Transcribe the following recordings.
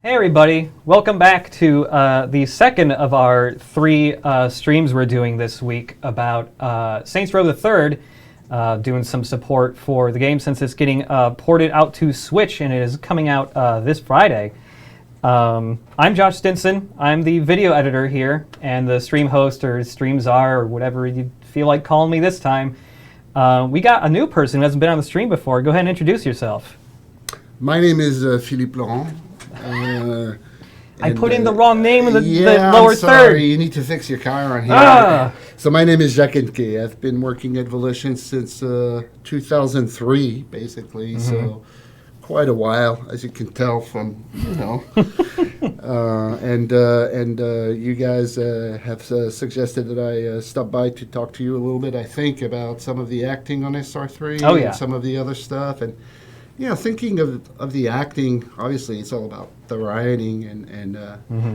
Hey everybody, welcome back to the second of our three streams we're doing this week about Saints Row the Third, doing some support for the game since it's getting ported out to Switch and it is coming out this Friday. I'm Josh Stinson, I'm the video editor here and the stream host or stream czar or whatever you feel like calling me this time. We got a new person who hasn't been on the stream before. Go ahead and introduce yourself. My name is Phillipe Loren. I put in the wrong name in the lower I'm sorry. Third. You need to fix your car on here. So my name is Jacques Hennequet. I've been working at Volition since 2003, basically. So quite a while, as you can tell from, and you guys have suggested that I stop by to talk to you a little bit, I think, about some of the acting on SR3 and some of the other stuff. And thinking of the acting, obviously it's all about the writing, and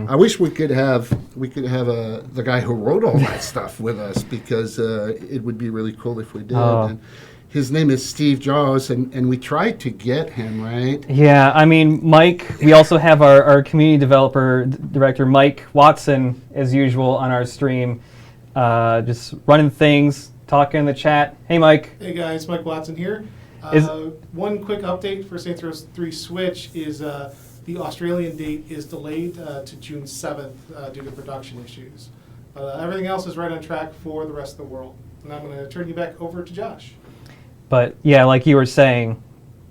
I wish we could have the guy who wrote all that stuff with us, because it would be really cool if we did. And his name is Steve Jaros, and we tried to get him, right? Yeah, I mean, Mike, we also have our community developer director, Mike Watson, as usual, on our stream, just running things, talking in the chat. Hey, Mike. Hey, guys, Mike Watson here. One quick update for Saints Row 3 Switch is the Australian date is delayed to June 7th due to production issues. Everything else is right on track for the rest of the world. And I'm going to turn you back over to Josh. But yeah, like you were saying,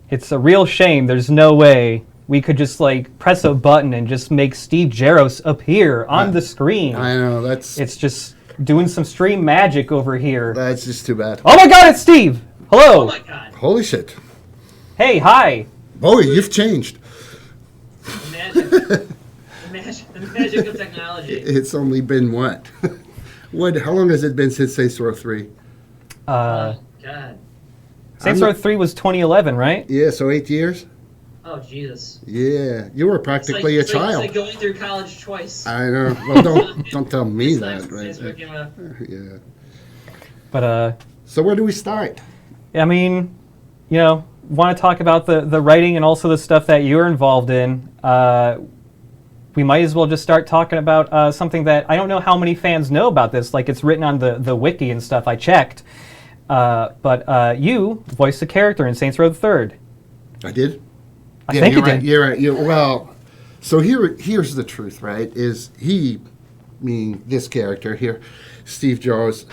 it's a real shame. There's no way we could just press a button and just make Steve Jaros appear on the screen. I know, it's just doing some stream magic over here. That's just too bad. Oh my God, it's Steve! Hello! Oh my God. Holy shit. Hey, hi. Boy, you've changed. The magic of technology. It's only been what? How long has it been since Saints Row 3? God. Saints Row 3 was 2011, right? Yeah, so 8 years? Oh, Jesus. Yeah, you were practically a child. It's like going through college twice. I know. Well, don't tell me that, right? Yeah. But so where do we start? I mean, want to talk about the writing and also the stuff that you're involved in. We might as well just start talking about something that I don't know how many fans know about this. It's written on the wiki and stuff. I checked. But you voiced a character in Saints Row the Third. I did? I think you did. You're right. Well, so here's the truth, right? Is he, meaning this character here, Steve Jaros,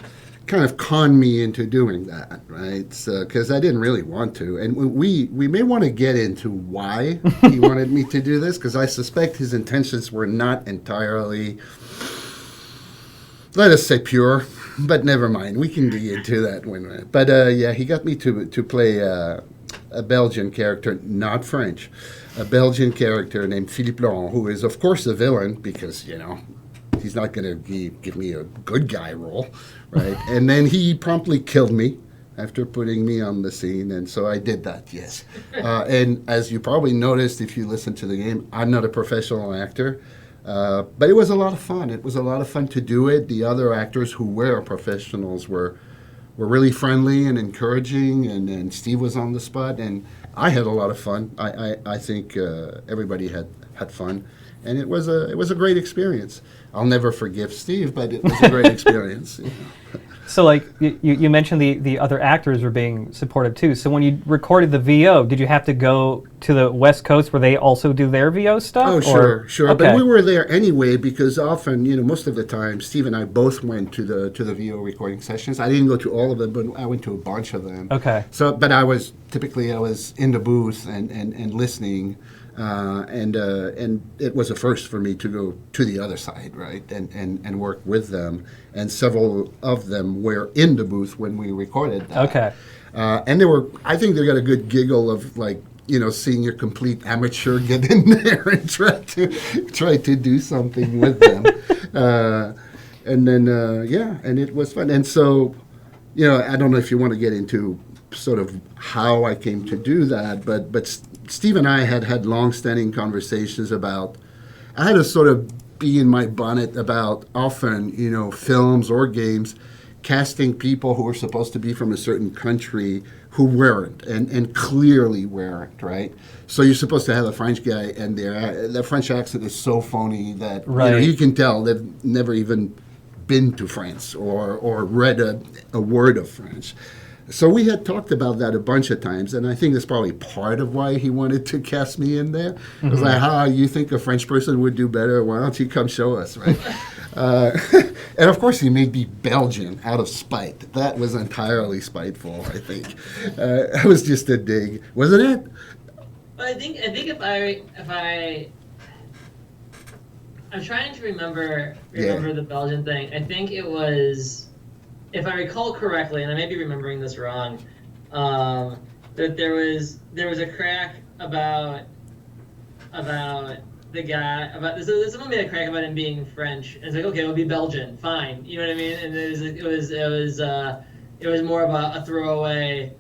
kind of conned me into doing that, right? So, because I didn't really want to. And we may want to get into why he wanted me to do this, because I suspect his intentions were not entirely, let us say, pure. But never mind, we can dig into that one. But he got me to play a Belgian character, not French, a Belgian character named Phillipe Loren, who is, of course, a villain, because, he's not going to give me a good guy role, right? And then he promptly killed me after putting me on the scene, and so I did that, yes. And as you probably noticed if you listen to the game, I'm not a professional actor. But it was a lot of fun. It was a lot of fun to do it. The other actors who were professionals were really friendly and encouraging, and Steve was on the spot, and I had a lot of fun. I think everybody had fun, and it was a great experience. I'll never forgive Steve, but it was a great experience. So, you mentioned the other actors were being supportive too. So when you recorded the VO, did you have to go to the West Coast where they also do their VO stuff? Oh, sure. Okay. But we were there anyway because often, most of the time, Steve and I both went to the VO recording sessions. I didn't go to all of them, but I went to a bunch of them. Okay. So, but I was in the booth and listening. And it was a first for me to go to the other side, right, and work with them. And several of them were in the booth when we recorded that. Okay. And I think they got a good giggle of seeing your complete amateur get in there and try to do something with them. And then and it was fun. And so, I don't know if you want to get into sort of how I came to do that, but Steve and I had long-standing conversations about, I had to sort of be in my bonnet about often, films or games casting people who were supposed to be from a certain country who weren't, and clearly weren't, right? So you're supposed to have a French guy, and their French accent is so phony that you can tell they've never even been to France or read a word of French. So we had talked about that a bunch of times, and I think that's probably part of why he wanted to cast me in there. It was like, you think a French person would do better? Why don't you come show us, right? And of course, he made me Belgian out of spite. That was entirely spiteful, I think. It was just a dig, wasn't it? But I think I'm trying to remember the Belgian thing. I think it was, if I recall correctly, and I may be remembering this wrong, that there was a crack about the guy someone made a crack about him being French, and it's like, okay, it'll be Belgian, fine, you know what I mean? And it was more of a throwaway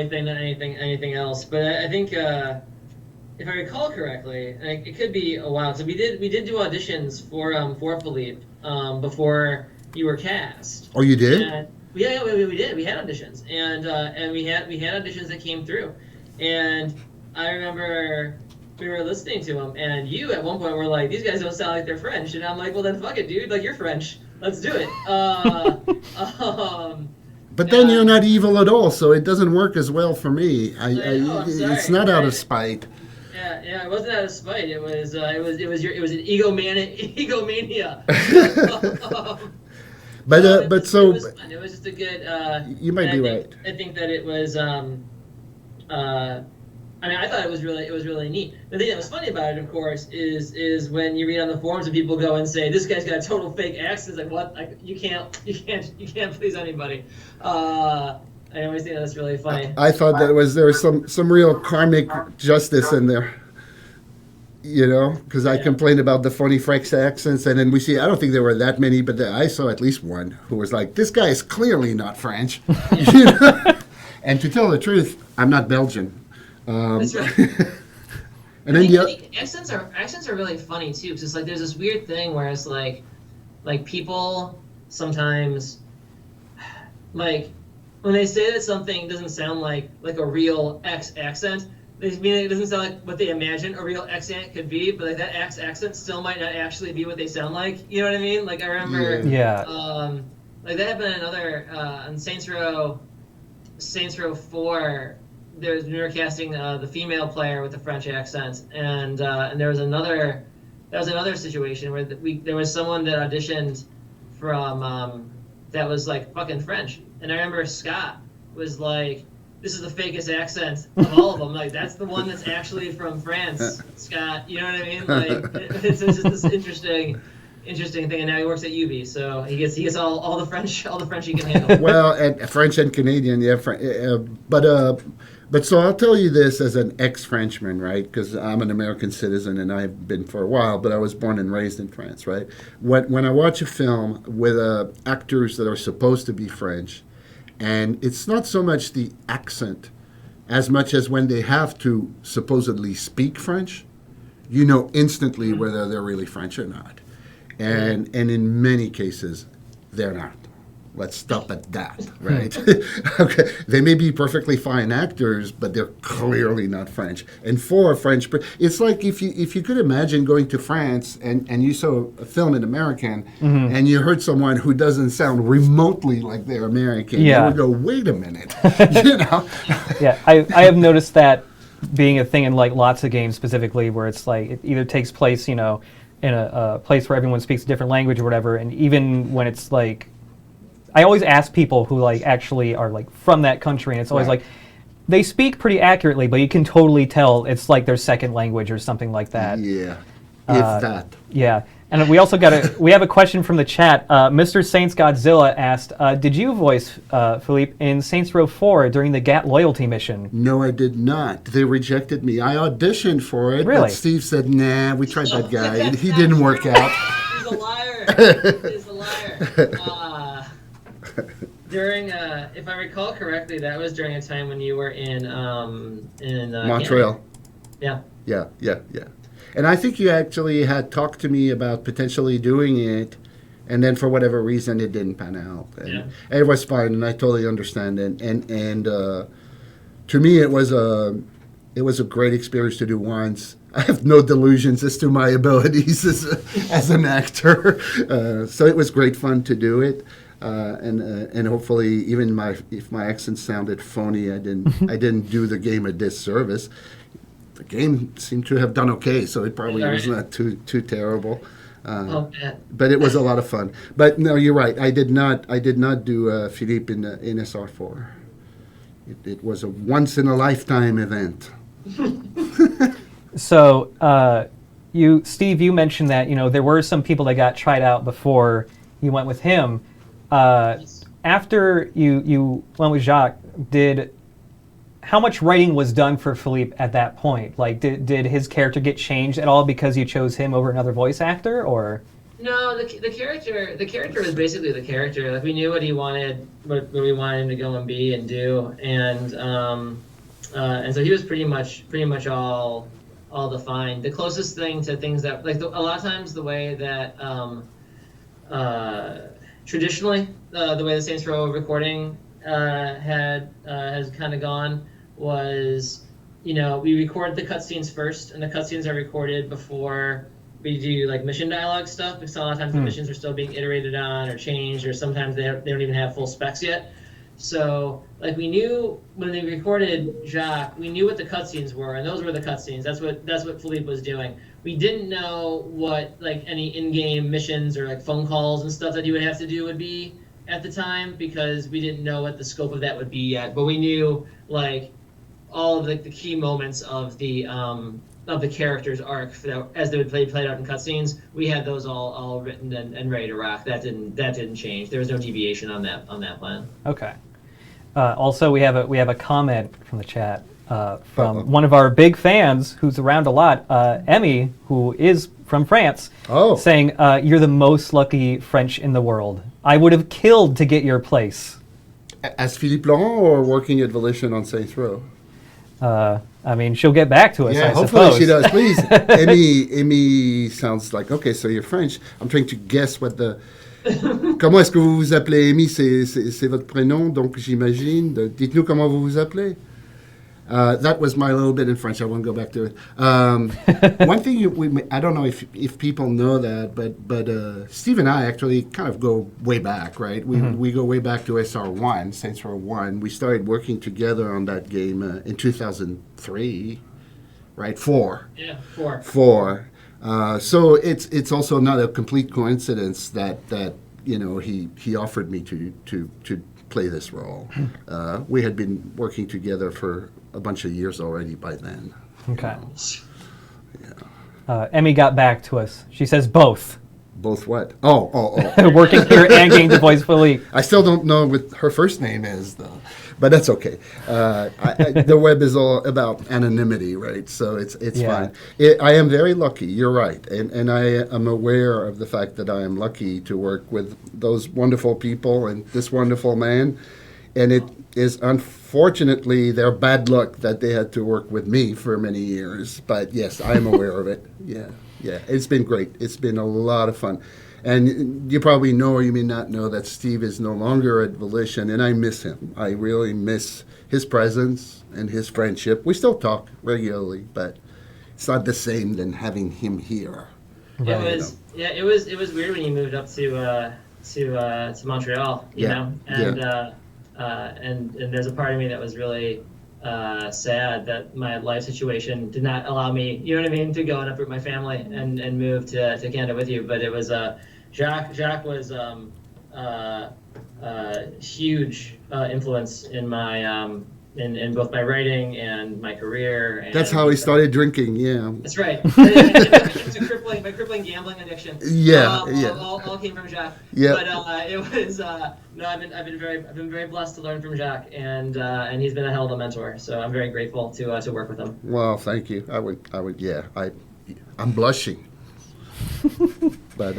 thing than anything else. But I think if I recall correctly, and it could be a while. So we did do auditions for Philippe before you were cast. Oh, you did? And we did. We had auditions, and we had auditions that came through, and I remember we were listening to them, and you at one point were like, "These guys don't sound like they're French," and I'm like, "Well, then fuck it, dude. Like, you're French. Let's do it." But then you're not evil at all, so it doesn't work as well for me. It's not out of spite. Yeah, it wasn't out of spite. It was an egomania. But it was fun. It was just a good. You might be right. I think that it was. I thought it was really neat. The thing that was funny about it, of course, is when you read on the forums and people go and say, "This guy's got a total fake accent." It's like, what? Like, you can't please anybody. I always think that's really funny. I thought there was some real karmic justice in there. You know, because I complained about the funny French accents, and then I don't think there were that many, but I saw at least one who was like, "This guy is clearly not French." You know? And to tell the truth, I'm not Belgian. That's right. And then accents are really funny too, because it's like there's this weird thing where it's like people sometimes, like, when they say that something doesn't sound like a real X accent, they mean it doesn't sound like what they imagine a real accent could be, but like that X accent still might not actually be what they sound like. You know what I mean? Like, I remember, like that happened in another on Saints Row 4. We were casting the female player with the French accent, and there was another situation where there was someone that auditioned from that was like fucking French, and I remember Scott was like, "This is the fakest accent of all of them. Like, that's the one that's actually from France, Scott." You know what I mean? Like, it's just this interesting thing, and now he works at UB, so he gets all the French he can handle. Well, and French and Canadian, yeah, but so I'll tell you this as an ex-Frenchman, right? Because I'm an American citizen and I've been for a while, but I was born and raised in France, right? When I watch a film with actors that are supposed to be French, and it's not so much the accent as much as when they have to supposedly speak French, you know instantly whether they're really French or not. And in many cases, they're not. Let's stop at that, right? Okay, they may be perfectly fine actors, but they're clearly not French. And for a French, it's like if you could imagine going to France and you saw a film in American and you heard someone who doesn't sound remotely like they're American, you would go, "Wait a minute," you know? Yeah, I have noticed that being a thing in like lots of games specifically, where it's like it either takes place, you know, in a place where everyone speaks a different language or whatever, and even when it's like, I always ask people who like actually are like from that country, and it's always like they speak pretty accurately, but you can totally tell it's like their second language or something like that. Yeah, if that. Yeah, and we also we have a question from the chat. Mr. Saints Godzilla asked, "Did you voice Philippe in Saints Row 4 during the Gatt loyalty mission?" No, I did not. They rejected me. I auditioned for it, Really? but Steve said, "Nah, we tried that guy. He didn't work out." He's a liar. He's a liar. During, if I recall correctly, that was during a time when you were in Montreal. Canada. Yeah. And I think you actually had talked to me about potentially doing it And then for whatever reason, it didn't pan out. And Yeah. it was fine, and I totally understand it. And to me, it was a great experience to do once. I have no delusions as to my abilities as an actor, so it was great fun to do it. And hopefully, even if my accent sounded phony, I didn't do the game a disservice. The game seemed to have done okay, so it probably was not too terrible. But it was a lot of fun. But no, you're right. I did not do Philippe in SR4. It was a once in a lifetime event. So, Steve, you mentioned that there were some people that got tried out before you went with him. After you went with Jacques, how much writing was done for Philippe at that point? Like, did his character get changed at all because you chose him over another voice actor, or? No, the character was basically the character. Like, we knew what he wanted, what we wanted him to go and be and do, and so he was pretty much all defined. The closest thing to things that, like, a lot of times the way that traditionally the way the Saints Row recording has kind of gone was, we record the cutscenes first, and the cutscenes are recorded before we do like mission dialogue stuff, because a lot of times the missions are still being iterated on or changed, or sometimes they don't even have full specs yet. So, like, we knew when they recorded Jacques, we knew what the cutscenes were, and those were the cutscenes. That's what Philippe was doing. We didn't know what, like, any in-game missions or like phone calls and stuff that he would have to do would be at the time, because we didn't know what the scope of that would be yet. But we knew, like, all of the key moments of the character's arc as they would played out in cutscenes. We had those all written and ready to rock. That didn't change. There was no deviation on that plan. Okay. Also, we have a comment from the chat from one of our big fans who's around a lot, Emmy, who is from France, saying, "You're the most lucky French in the world. I would have killed to get your place." As Phillipe Loren, or working at Volition on Saints Row? I mean, she'll get back to us, Yeah, I hopefully suppose. she does. Please. Emmy sounds like, okay, so you're French. I'm trying to guess what the... Comment est-ce que vous vous appelez, Emmy? C'est votre prénom, donc j'imagine. Dites-nous comment vous vous appelez. That was my little bit in French. I won't go back to it. One thing I don't know if people know that, but Steve and I actually kind of go way back, right? We go way back to SR1, Saints Row 1. We started working together on that game in 2003, right? 4. Yeah, 4. 4. So it's also not a complete coincidence that he offered me to play this role. We had been working together for a bunch of years already by then. Okay. Yeah. Emmy got back to us. She says both. Both what? Oh. Working here and getting to voice Philippe. I still don't know what her first name is, though. But that's okay. The web is all about anonymity, right? So it's fine. I am very lucky. You're right. And I am aware of the fact that I am lucky to work with those wonderful people and this wonderful man. And it is unfortunately their bad luck that they had to work with me for many years. But yes, I am aware of it. Yeah. It's been great. It's been a lot of fun. And you probably know, or you may not know, that Steve is no longer at Volition, and I miss him. I really miss his presence and his friendship. We still talk regularly, but it's not the same than having him here. Right. It was weird when you moved up to Montreal, you know, and there's a part of me that was really sad that my life situation did not allow me, you know what I mean, to go and uproot my family and move to Canada with you. But it was Jacques was huge influence in my in both my writing and my career. And that's how he started drinking. Yeah, that's right. It was my crippling gambling addiction. All came from Jacques. Yeah, but it was no. I've been very blessed to learn from Jacques, and he's been a hell of a mentor. So I'm very grateful to work with him. Well, thank you. I would. Yeah, I'm blushing. But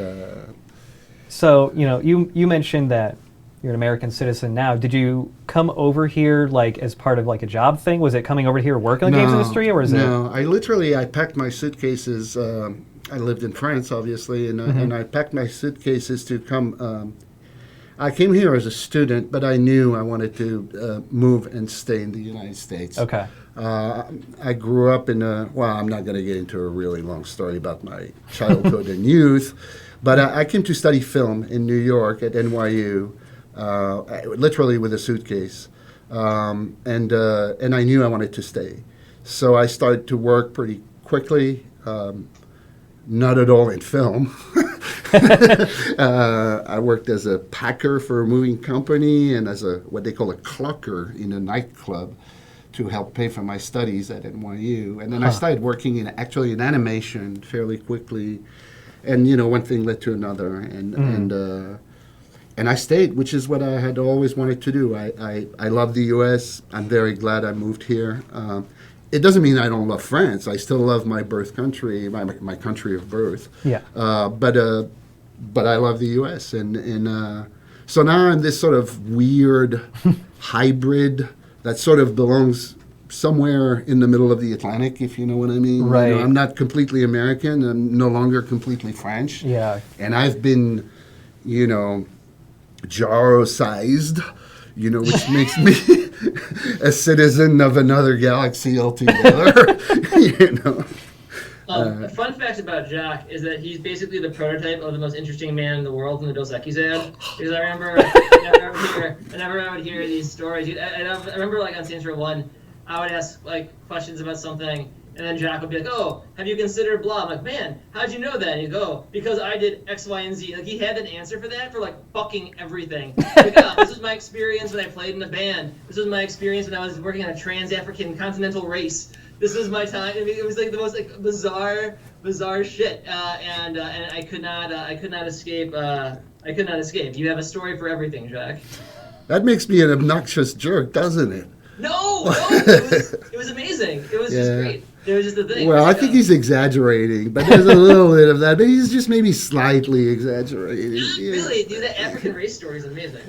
so you mentioned that You're an American citizen now. Did you come over here like as part of like a job thing? Was it coming over here to work in the games industry, or is it? No, I packed my suitcases. I lived in France, obviously, and I packed my suitcases to come. I came here as a student, but I knew I wanted to move and stay in the United States. Okay. I grew up in I'm not going to get into a really long story about my childhood and youth, but I came to study film in New York at NYU, literally with a suitcase, and I knew I wanted to stay. So I started to work pretty quickly, not at all in film. I worked as a packer for a moving company and as what they call a clucker in a nightclub to help pay for my studies at NYU. And then I started working in animation fairly quickly. And, one thing led to another. And I stayed, which is what I had always wanted to do. I love the U.S. I'm very glad I moved here. It doesn't mean I don't love France. I still love my birth country, my country of birth. Yeah. But I love the U.S. And so now I'm this sort of weird hybrid that sort of belongs somewhere in the middle of the Atlantic, if you know what I mean. Right. I'm not completely American. I'm no longer completely French. Yeah. And I've been, Jaros-sized, which makes me a citizen of another galaxy altogether. A fun fact about Jacques is that he's basically the prototype of the most interesting man in the world in the Dos Equis ad. Because I remember, whenever I would hear these stories, I remember like on Saints Row 1, I would ask like questions about something, and then Jacques would be like, "Oh, have you considered blah?" I'm like, "Man, how'd you know that?" And he'd go, "Because I did X, Y, and Z." Like he had an answer for that for like fucking everything. Like, this was my experience when I played in a band. This was my experience when I was working on a trans-African continental race. This was my time. I mean, it was like the most like bizarre shit, and I could not escape. I could not escape. You have a story for everything, Jacques. That makes me an obnoxious jerk, doesn't it? No, it was amazing. It was just great. It was just the thing. Well, I think he's exaggerating, but there's a little bit of that. But he's just maybe slightly exaggerating. Really, dude, that African race story is amazing.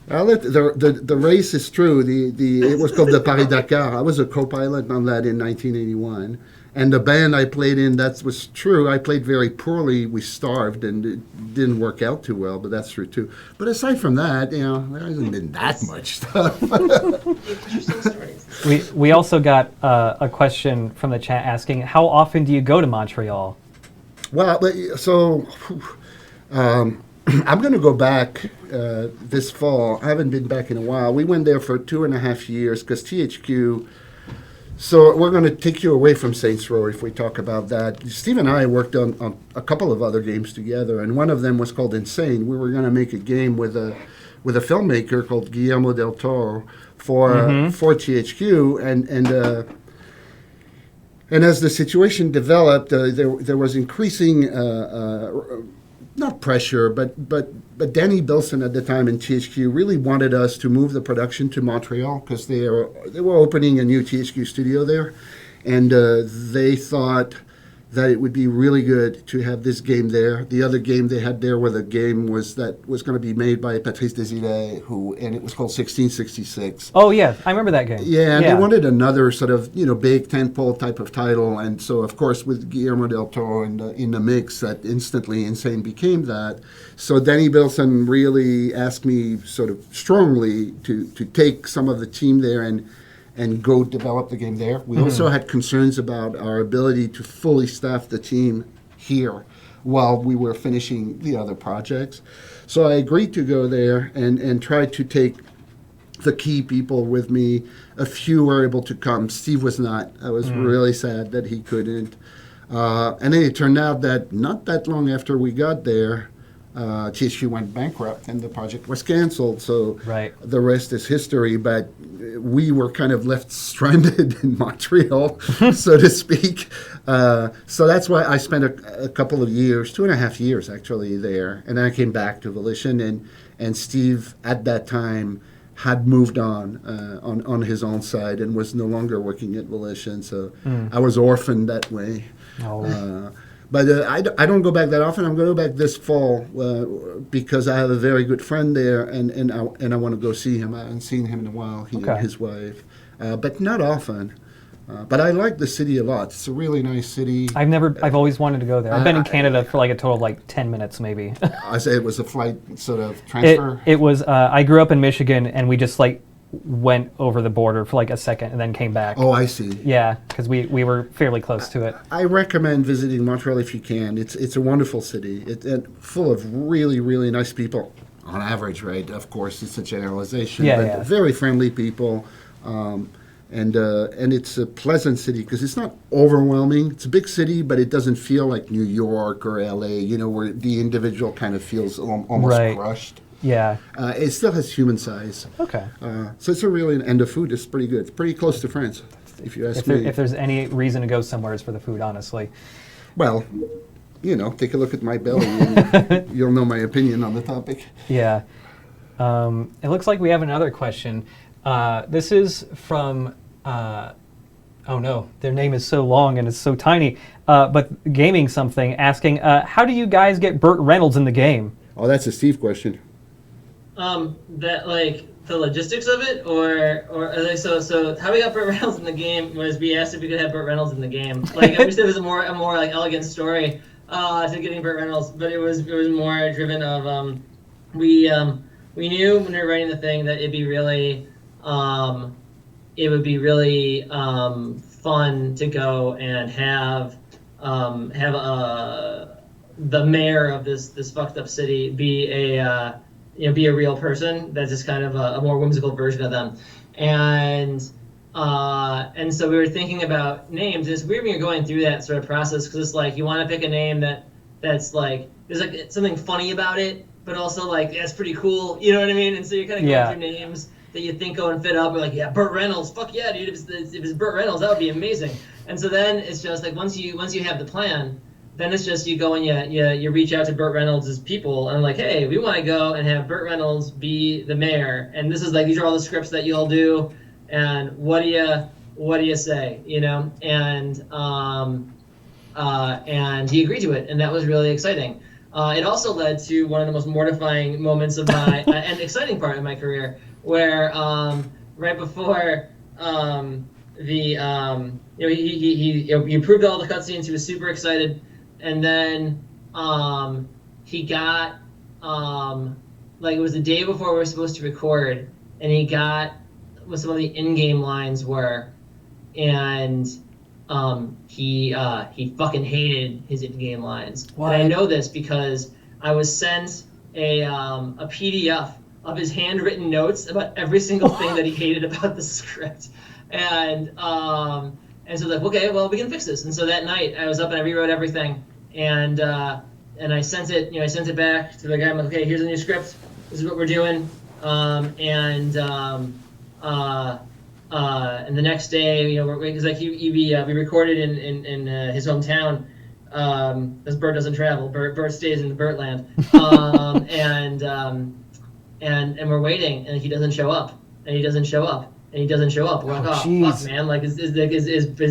The race is true. It was called the Paris-Dakar. I was a co-pilot on that in 1981. And the band I played in, that was true. I played very poorly. We starved, and it didn't work out too well, but that's true too. But aside from that, there hasn't been that much stuff. Interesting stories. We also got a question from the chat asking, how often do you go to Montreal? Well, I'm going to go back this fall. I haven't been back in a while. We went there for 2.5 years because THQ. So we're going to take you away from Saints Row if we talk about that. Steve and I worked on a couple of other games together, and one of them was called Insane. We were going to make a game with a filmmaker called Guillermo del Toro for THQ, and as the situation developed, there was increasing not pressure, but Danny Bilson at the time in THQ really wanted us to move the production to Montreal because they were opening a new THQ studio there, and they thought that it would be really good to have this game there. The other game they had there was was going to be made by Patrice Desilets, and it was called 1666. Oh yeah, I remember that game. Yeah, and they wanted another sort of big tentpole type of title, and so of course with Guillermo del Toro in the mix, that instantly Insane became that. So Danny Bilson really asked me sort of strongly to take some of the team there and go develop the game there. We also had concerns about our ability to fully staff the team here while we were finishing the other projects. So I agreed to go there and try to take the key people with me. A few were able to come. Steve was not. I was really sad that he couldn't. And then it turned out that not that long after we got there, THQ went bankrupt and the project was canceled. So the rest is history. But we were kind of left stranded in Montreal, so to speak. So that's why I spent a couple of years, 2.5 years actually there. And then I came back to Volition, and Steve at that time had moved on his own side and was no longer working at Volition. So I was orphaned that way. Oh. But I don't go back that often. I'm going to go back this fall because I have a very good friend there, and I want to go see him. I haven't seen him in a while, he and his wife. But not often. But I like the city a lot. It's a really nice city. I've always wanted to go there. I've been in Canada for like a total of like 10 minutes maybe. I say it was a flight sort of transfer. It was, I grew up in Michigan and we just like went over the border for like a second and then came back. Oh, I see. Yeah, because we were fairly close to it. I recommend visiting Montreal if you can. It's a wonderful city. It's full of really, really nice people. On average, right? Of course, it's a generalization. But very friendly people. And it's a pleasant city because it's not overwhelming. It's a big city, but it doesn't feel like New York or LA, where the individual kind of feels almost crushed. Yeah. It still has human size. Okay. So it's and the food is pretty good. It's pretty close to France, if you ask me. If there's any reason to go somewhere, it's for the food, honestly. Well, take a look at my belly and you'll know my opinion on the topic. Yeah. It looks like we have another question. This is from, oh no, their name is so long and it's so tiny, but Gaming Something asking, how do you guys get Burt Reynolds in the game? Oh, that's a Steve question. That like the logistics of it, or so how we got Burt Reynolds in the game was we asked if we could have Burt Reynolds in the game. Like I wish there was a more like elegant story to getting Burt Reynolds, but it was more driven of we knew when we were writing the thing that it would be really fun to go and have the mayor of this fucked up city be a real person that's just kind of a more whimsical version of them, and so we were thinking about names. And it's weird when you're going through that sort of process because it's like you want to pick a name that's like there's like something funny about it, but also like it's pretty cool. You know what I mean? And so you're kind of going through names that you think go and fit up. We're like, yeah, Burt Reynolds, fuck yeah, dude. If it's Burt Reynolds, that would be amazing. And so then it's just like once you have the plan, then it's just you go and you reach out to Burt Reynolds' people and like, hey, we want to go and have Burt Reynolds be the mayor. And this is like these are all the scripts that you'll do. And what do you say? And he agreed to it, and that was really exciting. It also led to one of the most mortifying moments of my and exciting part of my career, where right before he approved all the cutscenes. He was super excited, and then he got like it was the day before we were supposed to record, and he got what some of the in-game lines were, and he fucking hated his in-game lines. What? And I know this because I was sent a PDF of his handwritten notes about every single thing that he hated about the script, and so like, okay, well, we can fix this. And so that night I was up and I rewrote everything, and I sent it, I sent it back to the guy. I'm like, okay, here's the new script. This is what we're doing. And the next day, because like we recorded in his hometown, because Burt doesn't travel. Burt stays in the Burtland, and we're waiting, and he doesn't show up, and he doesn't show up, and he doesn't show up. We're like, oh fuck, man! Like, is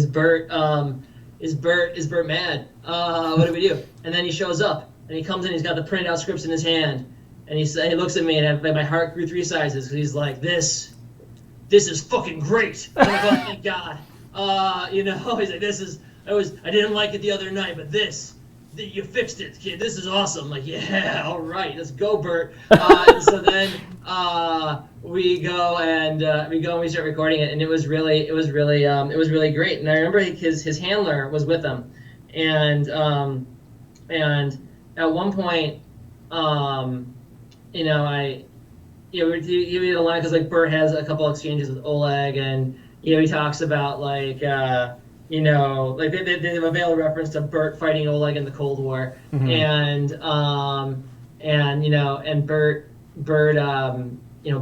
Burt mad? What do we do? And then he shows up, and he comes in. He's got the printed out scripts in his hand, and he looks at me, and my heart grew 3 sizes because he's like, this is fucking great. I'm like, oh, thank God. He's like, I didn't like it the other night, but you fixed it, kid. This is awesome. Like, yeah, all right, let's go, Burt. And so then we go and we start recording it, and it was really great. And I remember his handler was with him, and at one point, he made a line because like Burt has a couple exchanges with Oleg, and he talks about like they have a veiled reference to Burt fighting Oleg in the Cold War, mm-hmm. and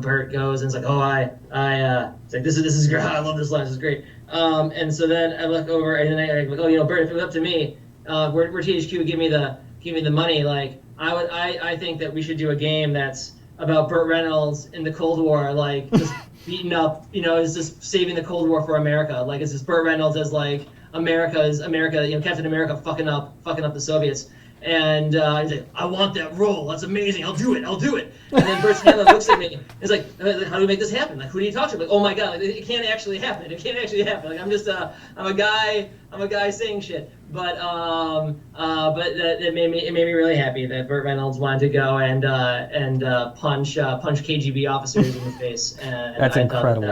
Burt goes and it's like, oh it's like this is great. I love this line. This is great. And so then I look over and then I'm like, oh, Burt, if it was up to me, where THQ would give me the money, like I think that we should do a game that's about Burt Reynolds in the Cold War, like just beaten up, is just saving the Cold War for America. Like it's just Burt Reynolds as like America, Captain America fucking up the Soviets. And he's like, I want that role. That's amazing. I'll do it. And then Burt looks at me. And he's like, how do we make this happen? Like, who do you talk to? I'm like, oh my god, it can't actually happen. Like, I'm just I'm a guy saying shit. But it made me really happy that Burt Reynolds wanted to go and punch KGB officers in the face. And That's incredible.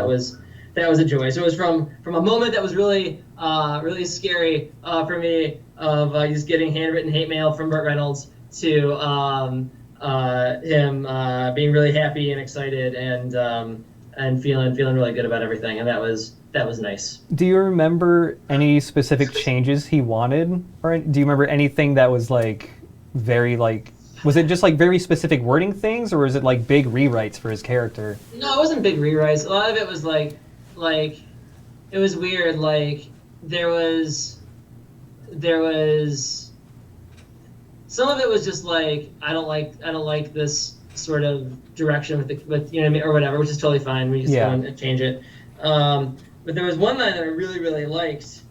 That was a joy. So it was from a moment that was really scary for me of just getting handwritten hate mail from Burt Reynolds to him being really happy and excited and feeling really good about everything, and that was nice. Do you remember any specific changes he wanted, or do you remember anything that was like very like? Was it just like very specific wording things, or was it like big rewrites for his character? No, it wasn't big rewrites. A lot of it was like it was weird. Like there was some of it was just like I don't like this sort of direction with you know what I mean, or whatever, which is totally fine. We just go and change it. But there was one line that I really, really liked,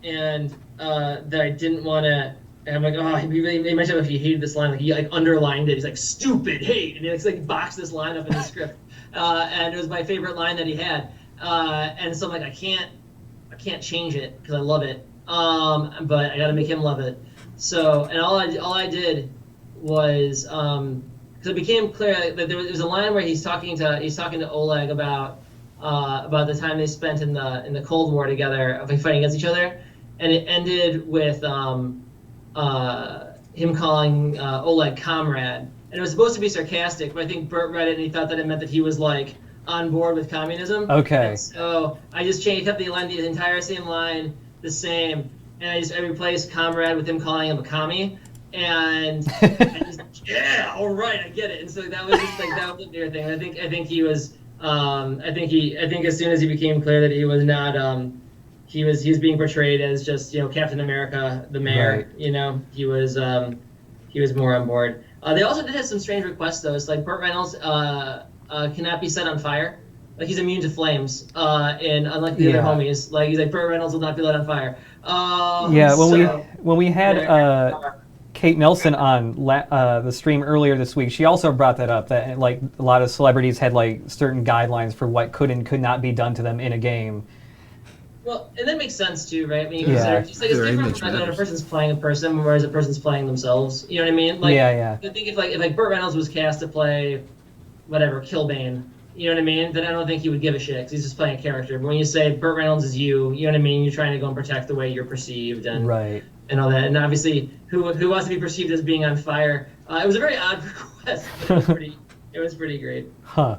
and that I didn't want to. And I'm like, oh, he mentioned if he hated this line, like he like underlined it. He's like, stupid hate, and he like boxed this line up in the script. And it was my favorite line that he had. And so I'm like, I can't change it because I love it. But I got to make him love it. So, and all I did was because it became clear that there was a line where he's talking to Oleg about the time they spent in the Cold War together, of fighting against each other, and it ended with him calling Oleg comrade, and it was supposed to be sarcastic, but I think Burt read it and he thought that it meant that he was like on board with communism. Okay. And so I just kept the entire same line the same, and I replaced comrade with him calling him a commie, and yeah, all right, I get it. And so that was just like that was a weird thing. I think he was I think as soon as he became clear that he was not he was being portrayed as just Captain America, the mayor. Right. He was more on board. They also did have some strange requests though. It's like Burt Reynolds cannot be set on fire. Like he's immune to flames, and unlike the other homies, like he's like Burt Reynolds will not be lit on fire. When we had Kate Nelson on the stream earlier this week, she also brought that up, that like a lot of celebrities had like certain guidelines for what could and could not be done to them in a game. Well, and that makes sense too, right? I mean, it's different when a person's playing a person, whereas a person's playing themselves. You know what I mean? Like, I think if Burt Reynolds was cast to play, whatever, Killbane, you know what I mean? Then I don't think he would give a shit because he's just playing a character. But when you say Burt Reynolds is you know what I mean? You're trying to go and protect the way you're perceived and all that. And obviously, who wants to be perceived as being on fire? It was a very odd request, but it was pretty great. Huh.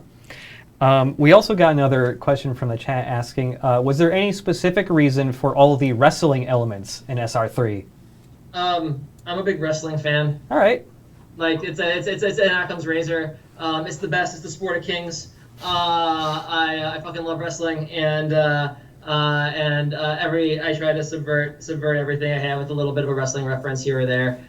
We also got another question from the chat asking, was there any specific reason for all of the wrestling elements in SR3? I'm a big wrestling fan. All right. Like it's an Occam's razor. It's the best. It's the sport of kings. I fucking love wrestling, and I try to subvert everything I have with a little bit of a wrestling reference here or there.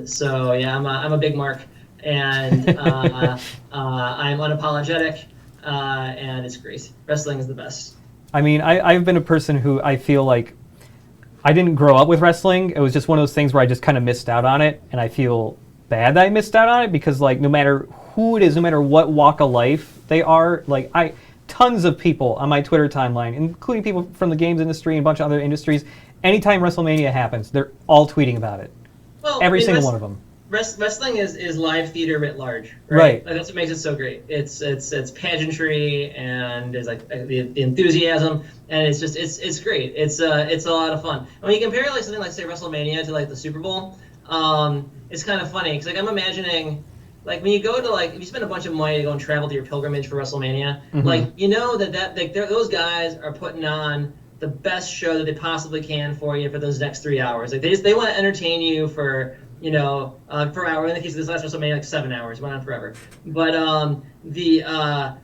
So yeah, I'm a big mark, and I'm unapologetic, and it's great. Wrestling is the best. I mean, I've been a person who I feel like I didn't grow up with wrestling. It was just one of those things where I just kind of missed out on it, and I feel bad that I missed out on it because, like, no matter who it is, no matter what walk of life they are, like, tons of people on my Twitter timeline, including people from the games industry and a bunch of other industries, anytime WrestleMania happens, they're all tweeting about it. Well, Every single one of them. Wrestling is live theater writ large, right? Like, that's what makes it so great. It's pageantry, and there's like the enthusiasm, and it's great. It's a lot of fun. And when you compare like something like say WrestleMania to like the Super Bowl, it's kind of funny because like I'm imagining, like when you go to like if you spend a bunch of money to go and travel to your pilgrimage for WrestleMania, like that like those guys are putting on the best show that they possibly can for you for those next 3 hours. Like they want to entertain you for for an hour. In the case of this last WrestleMania, like 7 hours, went on forever. But the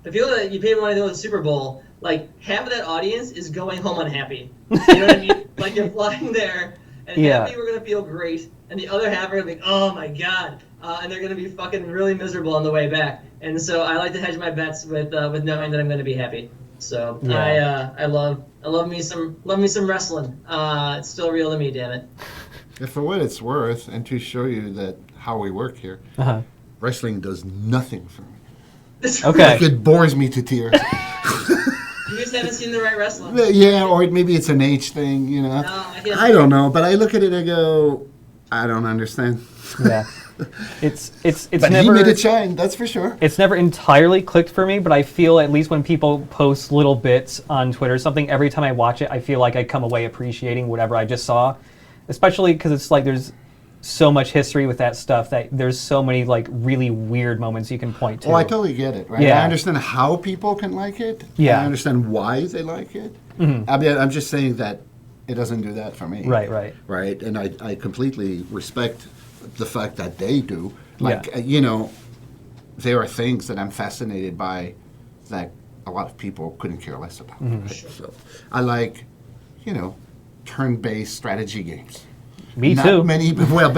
people that you pay money to go to the Super Bowl, like half of that audience is going home unhappy. You know what I mean? Like you're flying there, and half of you are gonna feel great, and the other half are gonna be, oh my god, and they're gonna be fucking really miserable on the way back. And so I like to hedge my bets with knowing that I'm gonna be happy. So I love I love me some wrestling. It's still real to me, damn it. And for what it's worth, and to show you that how we work here, Uh-huh. wrestling does nothing for me. Okay. Like it bores me to tears. You just haven't seen the right wrestling. Yeah, or maybe it's an age thing, you know. No, I guess. I don't know, but I look at it and I go, I don't understand. Yeah. It's But never he made it shine, that's for sure. it's never entirely clicked for me, but I feel at least when people post little bits on Twitter or something, every time I watch it, I feel like I come away appreciating whatever I just saw. Especially because it's like there's so much history with that stuff that there's so many like really weird moments you can point to. Oh, I totally get it, right? Yeah. I understand how people can like it. Yeah. I understand why they like it. Mhm. I mean, I'm just saying that it doesn't do that for me. Right, right. Right, and I completely respect the fact that they do. Like, Yeah. you know, there are things that I'm fascinated by that a lot of people couldn't care less about. Mm-hmm. Right? So I like, you know, turn-based strategy games. Me Not too. many, well,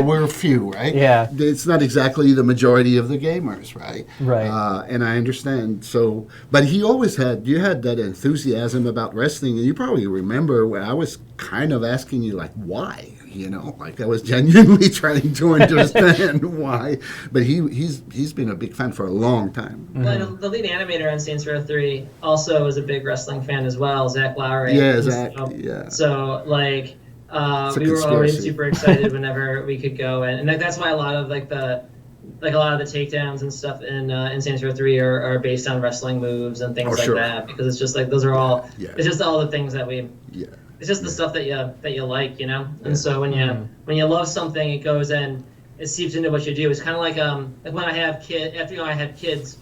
we're few, right? Yeah. It's not exactly the majority of the gamers, right? Right. And I understand. So, but you had that enthusiasm about wrestling, and you probably remember when I was kind of asking you, like, why? You know, like I was genuinely trying to understand why. But he's been a big fan for a long time. Well, the lead animator on Saints Row 3 also is a big wrestling fan as well, Zach Loren. Yeah, And Zach, So, yeah. So like, It's a we were always conspiracy. super excited whenever we could go, and like, that's why a lot of the takedowns and stuff in Saints Row 3 are based on wrestling moves and things Oh, like sure. that, because it's just like those are all Yeah. it's just all the things that we Yeah. it's just the stuff that you like, you know. And so when you love something, it goes in, it seeps into what you do. It's kind of like when I have I had kids,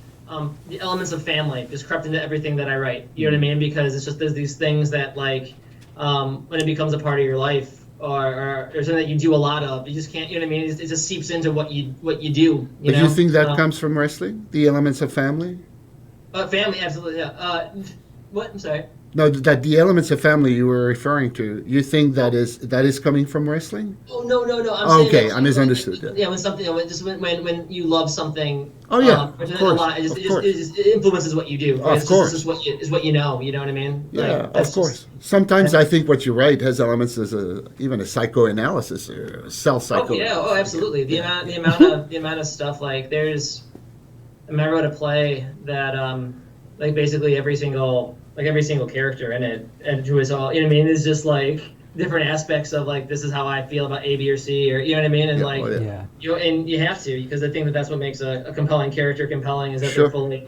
the elements of family just crept into everything that I write. You know what I mean? Because it's just there's these things that like when it becomes a part of your life or something that you do a lot of, you just can't. You know what I mean? It just seeps into what you do. You But know? you think that comes from wrestling? The elements of family? Family, absolutely. Yeah. What? I'm sorry. No, that the elements of family you were referring to, you think that is coming from wrestling? Oh no! I'm Oh, saying okay, that, I misunderstood. Yeah, when something, when you love something. Oh, yeah, which of is course, a lot. of course. It influences what you do. Right? Of It's course. Just, is what you know. You know what I mean? Yeah, Like, that's of course. just- Sometimes I think what you write has elements as even a psychoanalysis or a self-psycho. Oh yeah. Oh, absolutely. The amount of stuff like there's. I mean, I wrote a play that like basically every single character in it, and who is all, you know what I mean, is just like different aspects of like, this is how I feel about A, B, or C, or you know what I mean, and Yeah, like oh, yeah. Yeah. you have to, because I think that's what makes a compelling character compelling, is that Sure. they're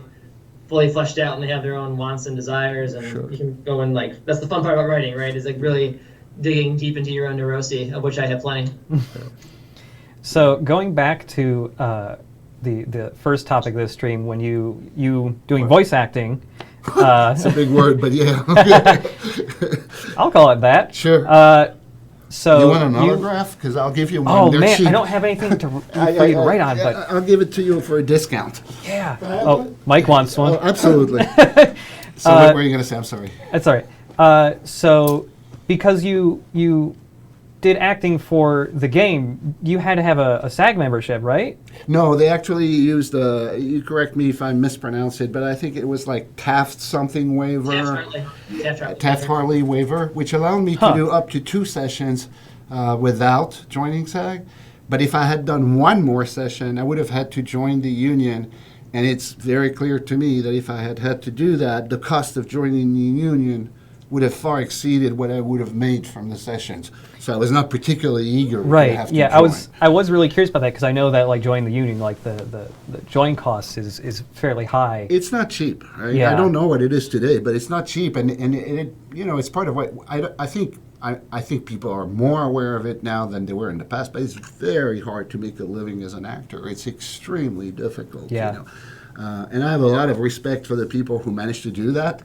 fully fleshed out and they have their own wants and desires, and Sure. you can go and like, that's the fun part about writing, right? Is like really digging deep into your own neurosis, of which I have plenty. So going back to the first topic of this stream, when you doing voice acting, It's a big word, but yeah. I'll call it that. Sure. So You want an autograph? Because I'll give you one. Oh They're man, cheap. I don't have anything for you to write on, but I'll give it to you for a discount. yeah. Oh, Mike wants one. Oh, absolutely. So what were you going to say? I'm sorry. That's all right. So because you did acting for the game, you had to have a SAG membership, right? No, they actually used you correct me if I mispronounce it, but I think it was like Taft something waiver. Taft-Hartley waiver, which allowed me to Huh. do up to 2 sessions without joining SAG. But if I had done one more session, I would have had to join the union. And it's very clear to me that if I had had to do that, the cost of joining the union would have far exceeded what I would have made from the sessions. So I was not particularly eager to Right. have to Yeah, join. I was really curious about that because I know that like joining the union, like the join cost is fairly high. It's not cheap, right? Yeah. I don't know what it is today, but it's not cheap, and it it's part of what I think people are more aware of it now than they were in the past. But it's very hard to make a living as an actor. It's extremely difficult. Yeah. You know? And I have a lot of respect for the people who manage to do that.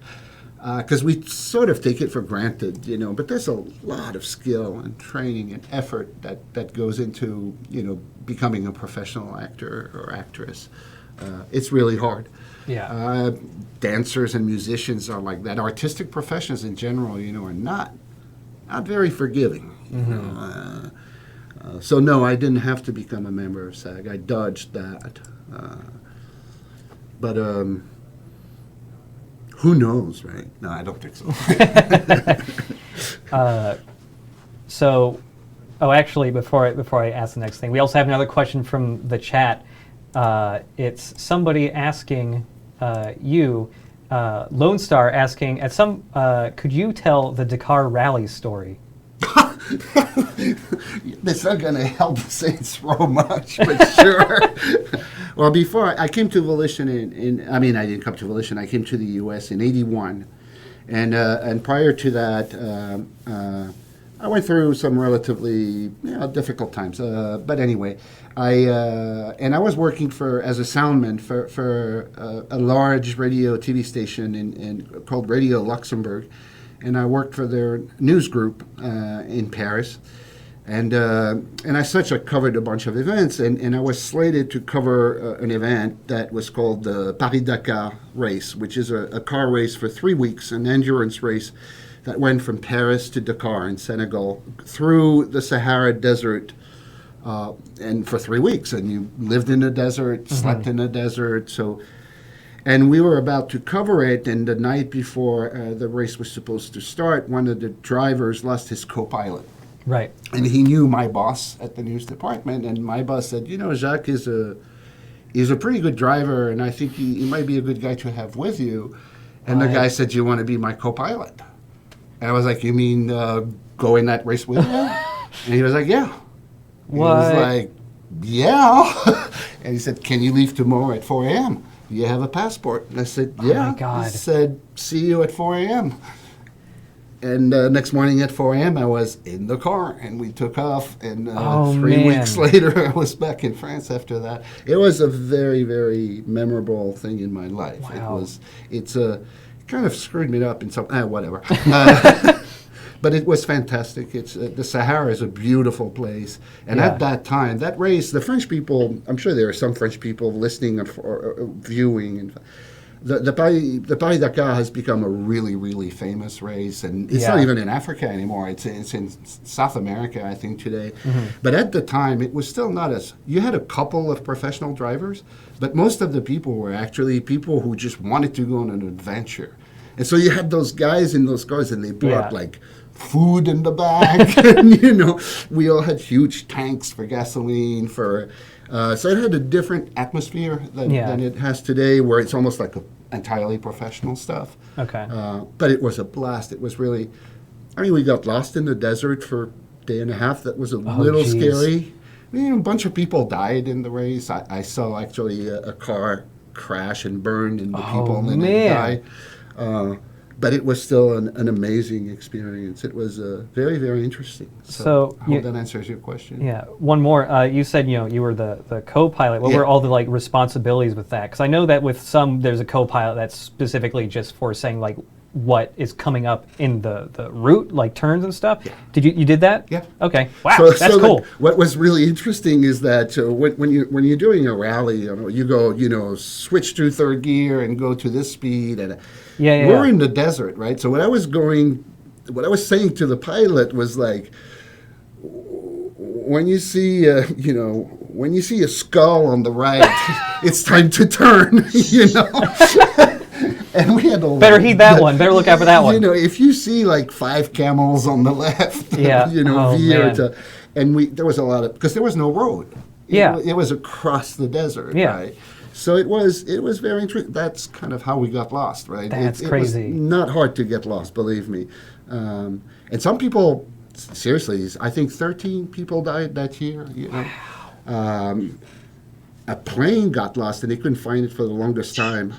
Because we sort of take it for granted, but there's a lot of skill and training and effort that goes into, becoming a professional actor or actress. It's really hard. Yeah. Dancers and musicians are like that. Artistic professions in general, are not very forgiving. So no, I didn't have to become a member of SAG. I dodged that. But Who knows, right? No, I don't think so. Actually, before I ask the next thing, we also have another question from the chat. It's somebody asking you, Lone Star asking, could you tell the Dakar Rally story? That's not going to help the Saints Row much, but sure. Well, before I came to Volition I didn't come to Volition. I came to the U.S. in '81, and prior to that, I went through some relatively difficult times. But anyway, I was working as a soundman for a large radio TV station called Radio Luxembourg. And I worked for their news group in Paris, and as such, I covered a bunch of events, and I was slated to cover an event that was called the Paris-Dakar race, which is a car race for 3 weeks, an endurance race that went from Paris to Dakar in Senegal through the Sahara Desert, and for 3 weeks, and you lived in the desert, slept in the desert, so. And we were about to cover it, and the night before the race was supposed to start, one of the drivers lost his co-pilot. Right. And he knew my boss at the news department, and my boss said, Jacques is a pretty good driver, and I think he might be a good guy to have with you. And the guy said, you want to be my co-pilot? And I was like, you mean go in that race with me? And he was like, yeah. What? He was like, yeah. And he said, can you leave tomorrow at 4 a.m.? Do you have a passport? And I said, yeah. Oh my God. He said, see you at 4 a.m. And next morning at 4 a.m., I was in the car, and we took off. And 3 weeks later, I was back in France after that. It was a very, very memorable thing in my life. Wow. It kind of screwed me up in some, whatever. But it was fantastic. The Sahara is a beautiful place. And at that time, that race, the French people, I'm sure there are some French people listening or viewing. And the Paris-Dakar has become a really, really famous race. And it's not even in Africa anymore. It's in South America, I think, today. But at the time, it was still not you had a couple of professional drivers, but most of the people were actually people who just wanted to go on an adventure. And so you had those guys in those cars, and they brought food in the back. And, we all had huge tanks for gasoline. So it had a different atmosphere than it has today, where it's almost like entirely professional stuff. Okay. But it was a blast. It was really, we got lost in the desert for a day and a half. That was a little scary. A bunch of people died in the race. I saw actually a car crash and burned, and the people in it died. But it was still an amazing experience. It was very, very interesting. So I hope that answers your question. Yeah. One more. You said you were the co-pilot. What were all the responsibilities with that? Because I know that with some there's a co-pilot that's specifically just for saying what is coming up in the route, like turns and stuff. Yeah. You did that? Yeah. Okay. Wow. That's cool. What was really interesting is that when you're doing a rally, you go switch to third gear and go to this speed and. We're in the desert, right? So what I was saying to the pilot was like, when you see a skull on the right, it's time to turn, And we had to better heed that one. Better look out for that one. If you see 5 camels on the left, veer to, and there was a lot of, because there was no road. It was across the desert, right? So it was very interesting. That's kind of how we got lost, right? That's crazy. It was not hard to get lost, believe me. And some people, seriously, I think 13 people died that year. Wow. A plane got lost, and they couldn't find it for the longest time.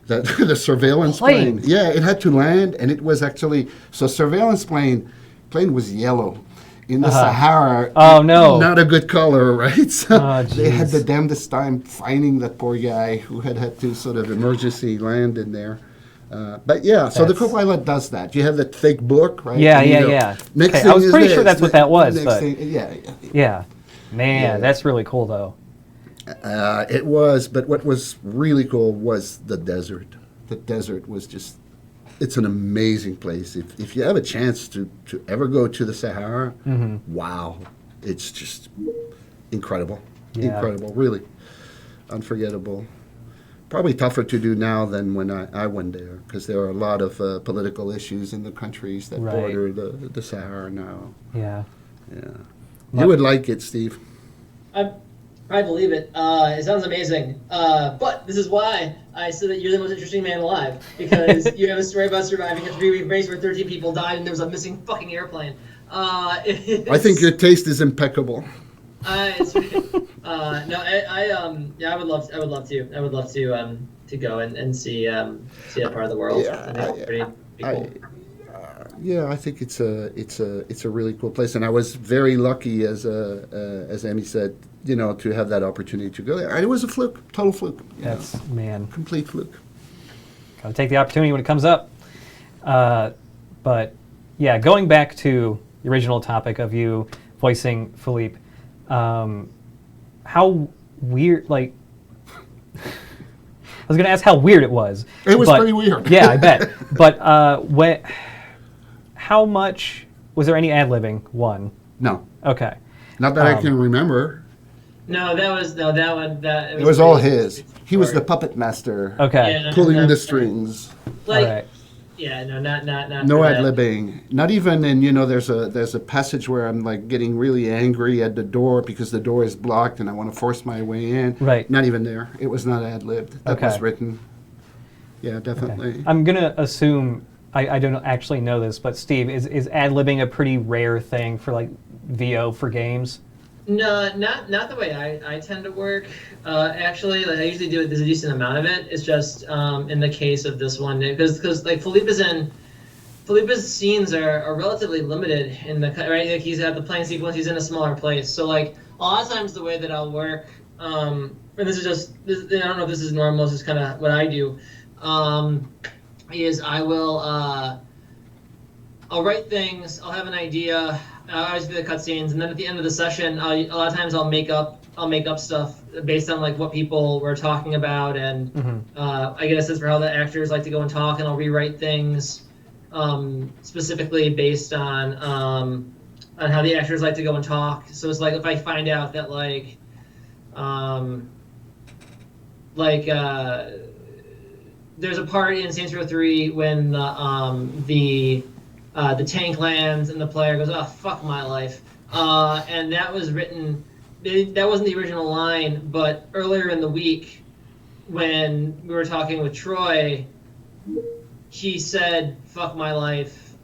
The surveillance plane. Yeah, it had to land, and it was actually surveillance plane was yellow. In the Sahara, not a good color, right? So they had the damnedest time finding that poor guy who had to sort of emergency land in there. But so the co-pilot does that. You have that fake book, right? Yeah. Next thing I was pretty sure that's what that was. Yeah. Man, that's really cool, though. It was, but what was really cool was the desert. The desert was just. It's an amazing place. If you have a chance to ever go to the Sahara, wow, it's just incredible. Incredible, really. Unforgettable. probably tougher to do now than when I went there, because there are a lot of political issues in the countries that Right. border the Sahara now. Yeah. Yeah. Yep. You would like it, Steve. I believe it. It sounds amazing. But this is why I said that you're the most interesting man alive, because you have a story about surviving a 3-week race where 13 people died and there was a missing fucking airplane. I think your taste is impeccable. It's, no, I would love to. I would love to go and see that part of the world. Yeah, I think it's pretty cool. Yeah, I think it's a really cool place, and I was very lucky, as Amy said, to have that opportunity to go there. And it was a fluke, total fluke. That's, man. Complete fluke. Gotta take the opportunity when it comes up. But yeah, going back to the original topic of you voicing Philippe, how weird, like, I was going to ask how weird it was. It was pretty weird. Yeah, I bet. But how much, was there any ad-libbing? One? No. Okay. Not that I can remember. No, It was all his. He was the puppet master. Okay. Yeah, Pulling the strings. Like, All right. yeah, no, not. No for ad that. libbing. Not even in, there's a passage where I'm like getting really angry at the door because the door is blocked and I want to force my way in. Right. Not even there. It was not ad libbed. That Okay. was written. Yeah, definitely. Okay. I'm going to assume, I don't actually know this, but Steve, is ad-libbing a pretty rare thing for like VO for games? No, not the way I tend to work. Actually, like I usually do it. There's a decent amount of it. It's just in the case of this one, because like Philippe's scenes are relatively limited in the right. Like he's at the playing sequence. He's in a smaller place. So like a lot of times the way that I'll work, and this is just I don't know if this is normal. This is kind of what I do. Is I will I'll write things. I'll have an idea. I always do the cutscenes, and then at the end of the session, a lot of times I'll make up stuff based on like what people were talking about, and I get a sense for how the actors like to go and talk, and I'll rewrite things specifically based on how the actors like to go and talk. So it's like if I find out that there's a part in Saints Row 3 when the tank lands and the player goes, "Oh, fuck my life," and that was written. That wasn't the original line, but earlier in the week, when we were talking with Troy, he said "fuck my life"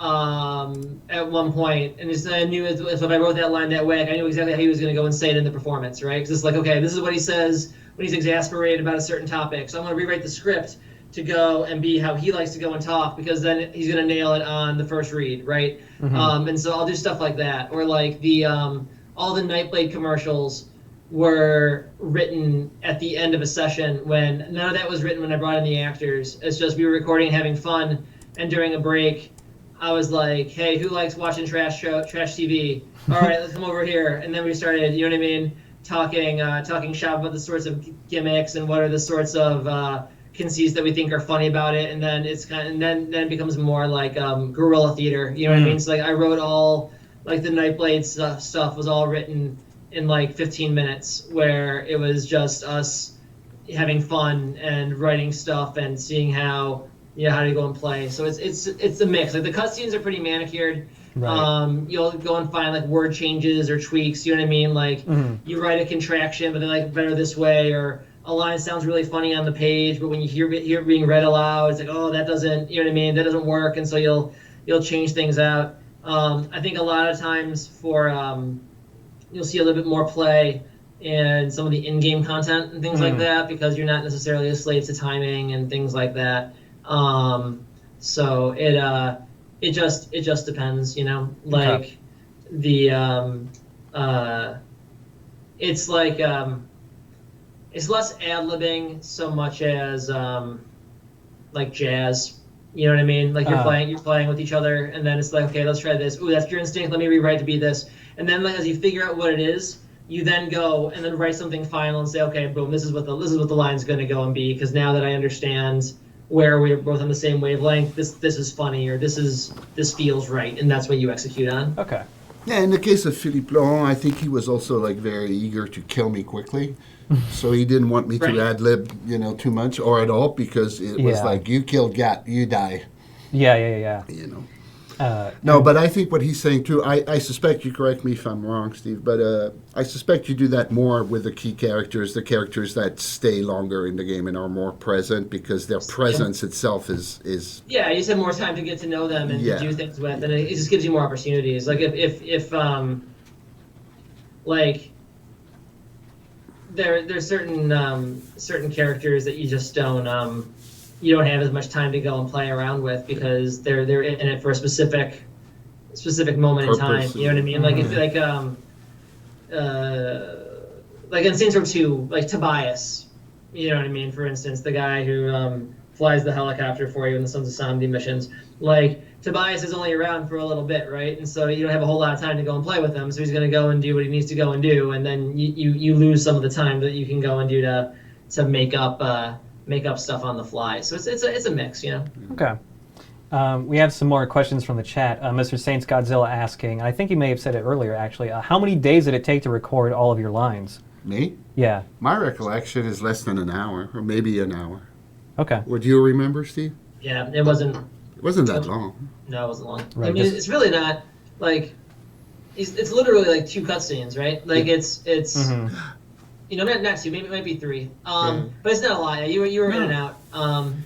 at one point, and I knew if I wrote that line that way, I knew exactly how he was going to go and say it in the performance, right? Because it's like, okay, this is what he says when he's exasperated about a certain topic, so I'm going to rewrite the script to go and be how he likes to go and talk, because then he's going to nail it on the first read, right? And so I'll do stuff like that. Or like all the Nightblade commercials were written at the end of a session when none of that was written when I brought in the actors. It's just we were recording and having fun, and during a break, I was like, hey, who likes watching trash TV? All right, let's come over here. And then we started, you know what I mean, talking shop about the sorts of gimmicks and what are the sorts of conceits that we think are funny about it, and then it's then it becomes more like guerrilla theater. You know what I mean? So like I wrote all like the Nightblade stuff was all written in like 15 minutes, where it was just us having fun and writing stuff and seeing how to go and play. So it's a mix. Like the cutscenes are pretty manicured. Right. You'll go and find like word changes or tweaks. You know what I mean? Like you write a contraction, but then like better this way, or a line sounds really funny on the page, but when you hear it being read aloud, it's like, oh, that doesn't, you know what I mean? That doesn't work, and so you'll change things out. I think a lot of times you'll see a little bit more play in some of the in-game content and things like that, because you're not necessarily a slave to timing and things like that. So it just depends, you know. Like it's like it's less ad-libbing so much as like jazz. You know what I mean? Like you're playing with each other, and then it's like, okay, let's try this. Ooh, that's pure instinct. Let me rewrite to be this. And then like as you figure out what it is, you then go and then write something final and say, okay, boom, this is what the line's going to go and be, because now that I understand where we're both on the same wavelength, this is funny, or this feels right, and that's what you execute on. Okay. Yeah, in the case of Phillipe Loren, I think he was also like very eager to kill me quickly. So he didn't want me to ad-lib, too much or at all, because it was like, you killed Gatt, you die. Yeah. No, but I think what he's saying too, I suspect, you correct me if I'm wrong, Steve, but I suspect you do that more with the key characters, the characters that stay longer in the game and are more present, because their presence itself is Yeah, you just have more time to get to know them and to do things with, and it just gives you more opportunities. Like if like there's certain characters that you just don't have as much time to go and play around with, because they're in it for a specific moment in time. You know what I mean? Like if like in Saints Row 2, like Tobias. You know what I mean? For instance, the guy who flies the helicopter for you in the Sons of Samedi missions. Like Tobias is only around for a little bit, right? And so you don't have a whole lot of time to go and play with him. So he's going to go and do what he needs to go and do, and then you lose some of the time that you can go and do to make up stuff on the fly. So it's a mix, Okay. We have some more questions from the chat. Mr. Saints Godzilla asking, I think you may have said it earlier actually, how many days did it take to record all of your lines? Me? Yeah. My recollection is less than an hour, or maybe an hour. Okay. What do you remember, Steve? Yeah, it wasn't. It wasn't that long. No, it wasn't long. Right, I mean, it's really not like it's literally like 2 cutscenes, right? Like it's not 2, maybe it might be 3. But it's not a lot. You were in and out.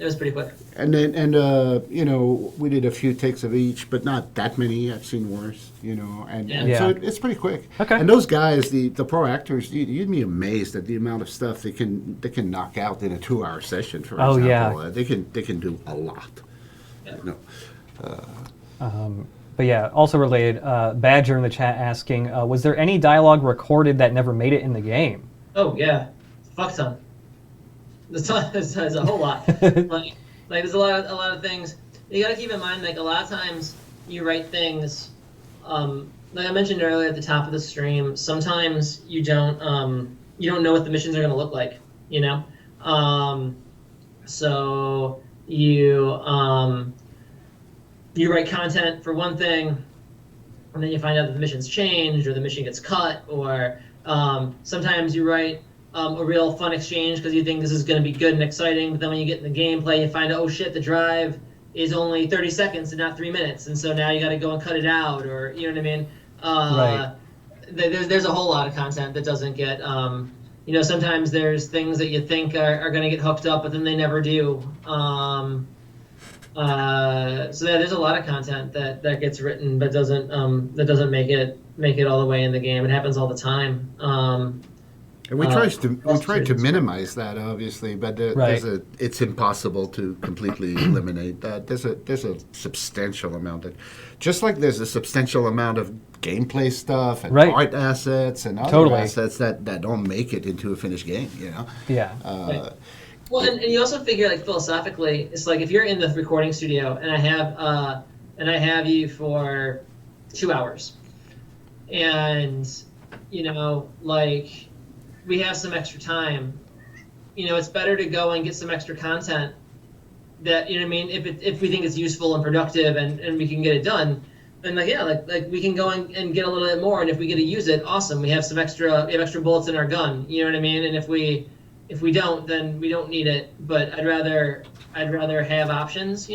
It was pretty quick. And then we did a few takes of each, but not that many. I've seen worse, and so it's pretty quick. Okay. And those guys, the pro actors, you'd be amazed at the amount of stuff they can knock out in a 2-hour session. For example, they can do a lot. But yeah, also related, Badger in the chat asking, was there any dialogue recorded that never made it in the game? Oh yeah, fuck ton. There's a whole lot. like there's a lot of things. You gotta keep in mind, like a lot of times you write things. Like I mentioned earlier at the top of the stream, sometimes you don't know what the missions are gonna look like. So you write content for one thing, and then you find out that the mission's changed, or the mission gets cut, or sometimes you write a real fun exchange because you think this is going to be good and exciting, but then when you get in the gameplay, you find out, oh shit, the drive is only 30 seconds and not 3 minutes, and so now you got to go and cut it out, or you know what I mean? Right. There's a whole lot of content that doesn't get. Sometimes there's things that you think are going to get hooked up, but then they never do. There's a lot of content that gets written but that doesn't make it all the way in the game. It happens all the time. And we try to minimize that, obviously, but it's impossible to completely eliminate that. There's a substantial amount of, just like there's a substantial amount of gameplay stuff and art assets and other assets that don't make it into a finished game. Yeah. Well, and you also figure, like, philosophically, it's like if you're in the recording studio and I have you for 2 hours, and like we have some extra time, it's better to go and get some extra content that, if we think it's useful and productive and we can get it done, then like we can go and get a little bit more, and if we get to use it, awesome. We have extra bullets in our gun, you know what I mean? And if we don't, then we don't need it. But I'd rather have options,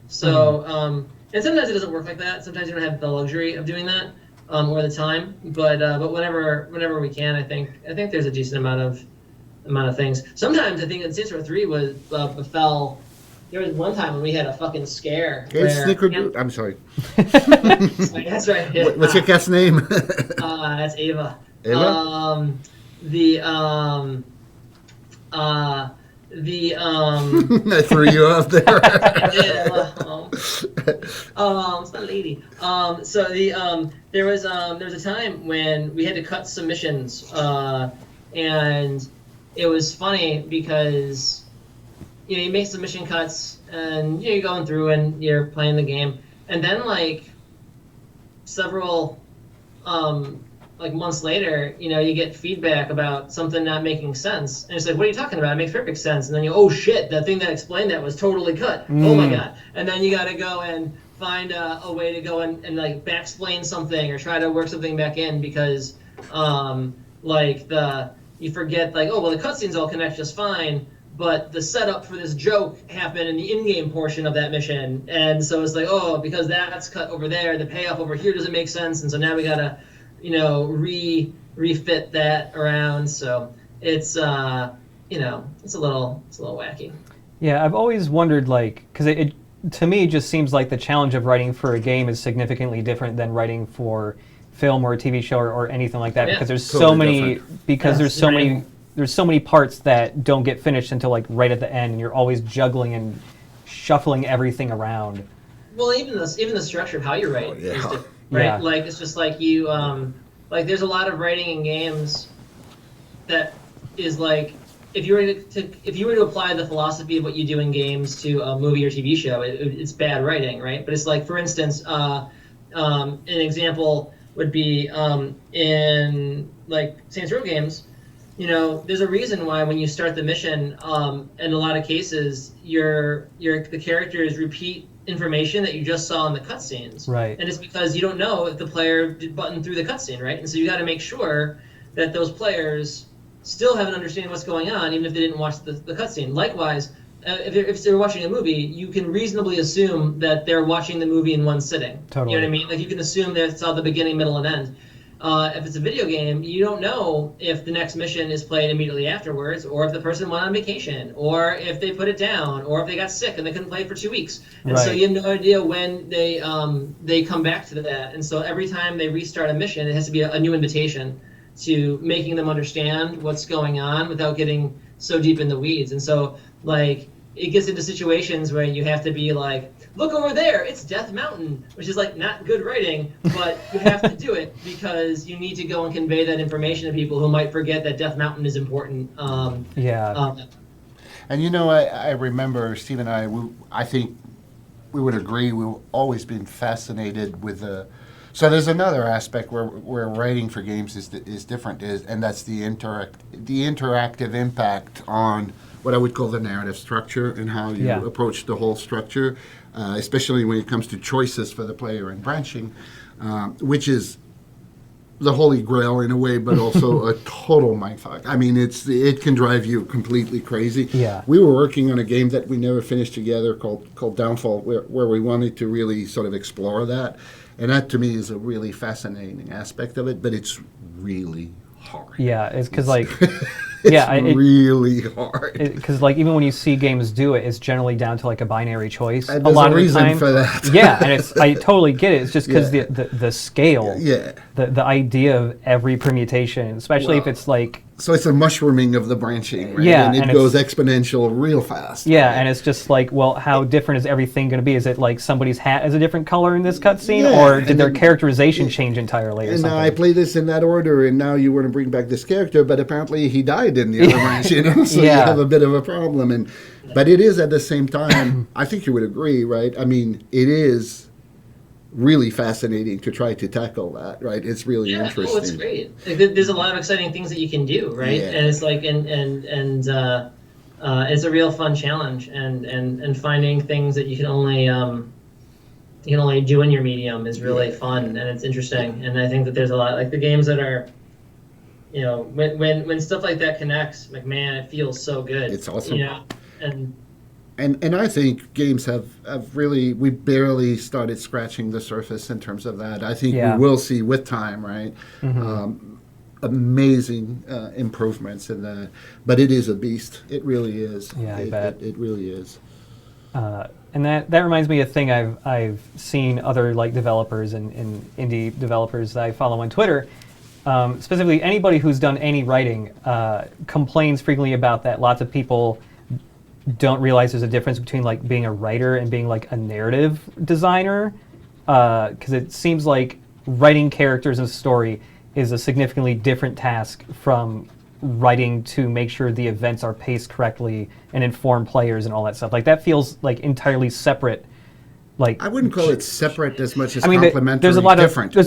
So and sometimes it doesn't work like that. Sometimes you don't have the luxury of doing that or the time. But whenever we can, I think there's a decent amount of things. Sometimes I think that Saints Row 3 was befell. There was one time when we had a fucking scare. I'm sorry. That's right. Yeah. What's your cat's name? That's Ava. Ava? I threw you off there. Yeah, it's not a lady. There was a time when we had to cut some missions, and it was funny because you make some mission cuts and you're going through and you're playing the game, and then like several months later, you get feedback about something not making sense, and it's like, what are you talking about? It makes perfect sense. And then oh shit, that thing that explained that was totally cut. Oh my god. And then you got to go and find a way to go and like back-explain something or try to work something back in because you forget like, oh well, the cutscenes all connect just fine, but the setup for this joke happened in the in-game portion of that mission, and so it's like, oh, because that's cut over there, the payoff over here doesn't make sense, and so now we gotta, refit that around. So it's it's a little wacky. Yeah, I've always wondered, like, because it to me just seems like the challenge of writing for a game is significantly different than writing for film or a TV show or anything like that, because there's totally so many different. because there's so many parts that don't get finished until like right at the end, and you're always juggling and shuffling everything around. Well, even the structure of how you write is different, right? Yeah. Like it's just like you like there's a lot of writing in games that is like if you were to apply the philosophy of what you do in games to a movie or TV show, it's bad writing, right? But it's like, for instance, an example would be in like Saints Row games. There's a reason why when you start the mission, in a lot of cases, the characters repeat information that you just saw in the cutscenes. Right. And it's because you don't know if the player did button through the cutscene, right? And so you got to make sure that those players still have an understanding of what's going on, even if they didn't watch the cutscene. Likewise, if they're watching a movie, you can reasonably assume that they're watching the movie in one sitting. Totally. You know what I mean? Like you can assume that it's all the beginning, middle, and end. If it's a video game, you don't know if the next mission is played immediately afterwards, or if the person went on vacation, or if they put it down, or if they got sick and they couldn't play it for 2 weeks. And so you have no idea when they come back to that. And so every time they restart a mission, it has to be a new invitation to making them understand what's going on without getting so deep in the weeds. And so, like, it gets into situations where you have to be like, look over there, it's Death Mountain, which is like not good writing, but you have to do it because you need to go and convey that information to people who might forget that Death Mountain is important. And I remember Steve and I think we would agree, we've always been fascinated with so there's another aspect where writing for games is different, and that's the interactive impact on what I would call the narrative structure and how you approach the whole structure, especially when it comes to choices for the player and branching, which is the holy grail in a way, but also a total mindfuck. I mean, it can drive you completely crazy. Yeah. We were working on a game that we never finished together called Downfall, where we wanted to really sort of explore that. And that, to me, is a really fascinating aspect of it, but it's really hard. Yeah, it's because, like... it's really hard. Because, like, even when you see games do it, it's generally down to, like, a binary choice. And there's a reason for that. Yeah, and I totally get it. It's just because the scale, the idea of every permutation, especially if it's, like... So it's a mushrooming of the branching, right? Yeah. And it goes exponential real fast. Yeah, right? and it's just like, well, how different is everything going to be? Is it like somebody's hat is a different color in this cutscene, or did their characterization change entirely or something? And now I play this in that order, and now you want to bring back this character, but apparently he died in the other branch, so you have a bit of a problem. But it is at the same time, I think you would agree, right? I mean, it is really fascinating to try to tackle that, right? It's really interesting. Oh, it's great. Like, there's a lot of exciting things that you can do, right? Yeah. And it's like, and it's a real fun challenge, and finding things that you can only do in your medium is really fun, and it's interesting. And I think that there's a lot, like the games that are, when stuff like that connects, like, man, it feels so good. It's awesome. And I think games have really, we barely started scratching the surface in terms of that. I think we will see with time, right? Mm-hmm. Amazing improvements in that. But it is a beast. It really is. Yeah, I bet. It really is. And that reminds me of a thing I've seen other like developers and indie developers that I follow on Twitter. Specifically, anybody who's done any writing complains frequently about that. Lots of people don't realize there's a difference between like being a writer and being like a narrative designer, because it seems like writing characters and story is a significantly different task from writing to make sure the events are paced correctly and inform players and all that stuff. Like that feels like entirely separate. Like I wouldn't call it separate as much as complementary. There's a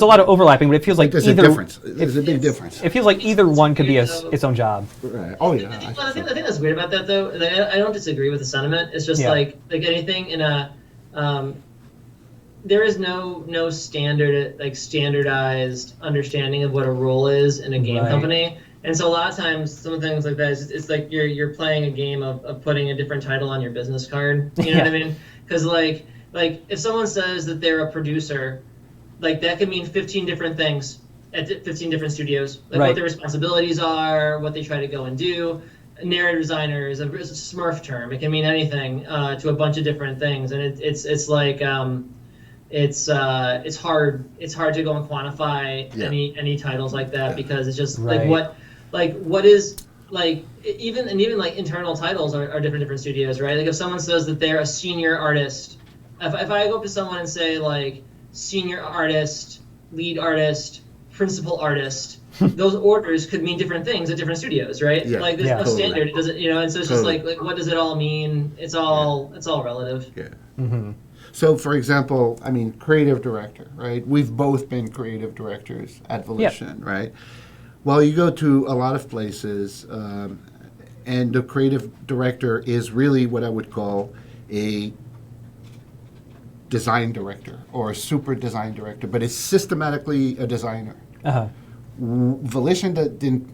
lot of overlapping, but it feels like there's a difference. There's a big difference. It feels like either one could be its own job. Right. Oh yeah. I think that's weird about that though. Like, I don't disagree with the sentiment. It's just like anything in a there is no standardized understanding of what a role is in a game Right. company. And so a lot of times, some things like that, it's like you're playing a game of putting a different title on your business card. You know what I mean? Because like if someone says that they're a producer, like that could mean 15 different things at 15 different studios. Like Right. what their responsibilities are, what they try to go and do. A narrative designer is a Smurf term. It can mean anything to a bunch of different things, and it's like it's hard to go and quantify Yeah. any titles like that, Yeah. because it's just Right. what is like even like internal titles are different studios, right? Like if someone says that they're a senior artist, if I go up to someone and say like senior artist, lead artist, principal artist, those orders could mean different things at different studios, right? Yeah. Like there's Yeah. no Totally. standard. It doesn't, and so it's just Totally. like what does it all mean? It's all relative. Yeah. Mm-hmm. So, for example, I mean, creative director, right? We've both been creative directors at Volition, right? Well, you go to a lot of places, and the creative director is really what I would call a design director or a super design director, but it's systematically a designer. Uh-huh. Volition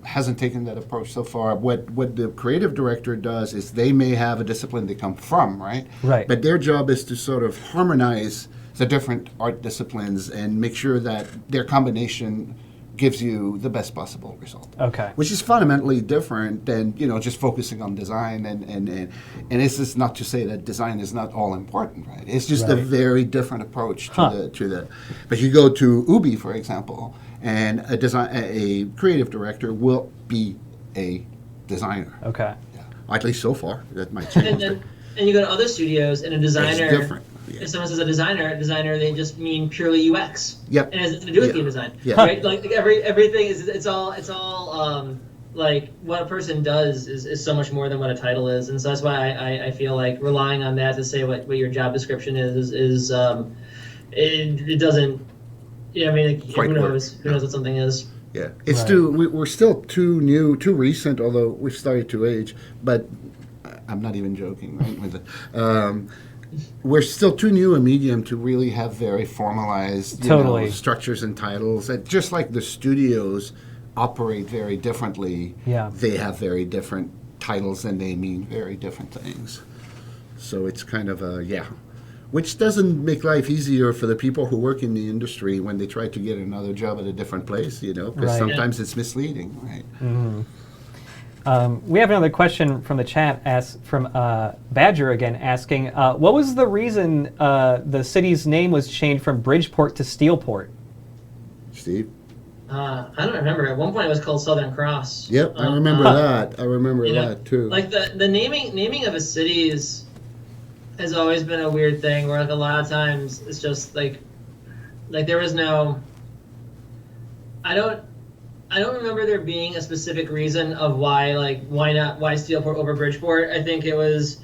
hasn't taken that approach so far. What the creative director does is they may have a discipline they come from, right? Right. But their job is to sort of harmonize the different art disciplines and make sure that their combination gives you the best possible result. Okay. Which is fundamentally different than just focusing on design and it's just not to say that design is not all important, right? It's just a Right. very different approach to Huh. the. But you go to Ubi, for example, and a creative director will be a designer. Okay. Yeah. At least so far, that might And change. then and you go to other studios, and a designer. It's different. Yeah. If someone says a designer, they just mean purely UX. Yep. And it has nothing to do with Yeah. game design. Yeah. Right? Like everything is it's all like what a person does is so much more than what a title is, and so that's why I feel like relying on that to say what your job description is it doesn't. Yeah, I mean, like, Quite who work. knows? Who knows what something is? Yeah, it's Right. we're still too new, too recent, although we've started to age. But I'm not even joking, right? With it. We're still too new a medium to really have very formalized Totally. structures and titles. And just like the studios operate very differently, Yeah. they have very different titles and they mean very different things. So it's kind of which doesn't make life easier for the people who work in the industry when they try to get another job at a different place, because Right. sometimes it's misleading, right? We have another question from the chat from Badger again, asking, what was the reason the city's name was changed from Bridgeport to Steelport? Steve? I don't remember. At one point, it was called Southern Cross. Yep, I remember that. I remember that too. Like the naming of a city has always been a weird thing. Where like a lot of times it's just like there was no. I don't remember there being a specific reason of why Steelport over Bridgeport. I think it was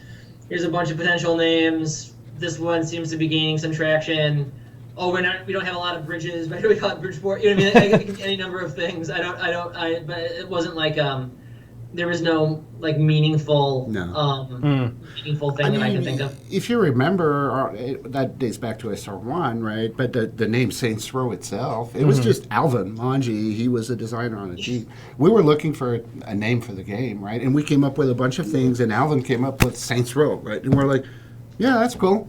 here's a bunch of potential names. This one seems to be gaining some traction. Oh, we don't have a lot of bridges. Why do we call it Bridgeport? You know what I mean? It could be any number of things. But it wasn't like there was no like meaningful meaningful thing that I can think of. If you remember, that dates back to SR1, right? But the name Saints Row itself, it was just Alvin Manji. He was a designer on a Jeep. We were looking for a name for the game, right? And we came up with a bunch of things, and Alvin came up with Saints Row, right? And we're like, yeah, that's cool.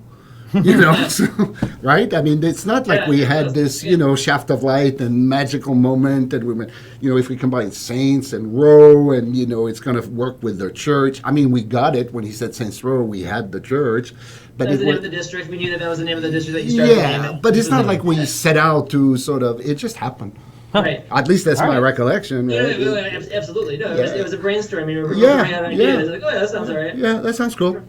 So, right? I mean, it's not like we had this, shaft of light and magical moment, and we went, if we combine Saints and Row, and it's going to work with their church. I mean, we got it when he said Saints Row. We had the church, but That was the name of the district. We knew that was the name of the district that you started naming. but it's not like we set out to sort of. It just happened. Right. At least that's All my right. recollection. Right? Absolutely. No, Yeah. it was a brainstorming. We were Yeah, bringing out ideas. yeah. Like, oh yeah, that sounds all right. Yeah, that sounds cool.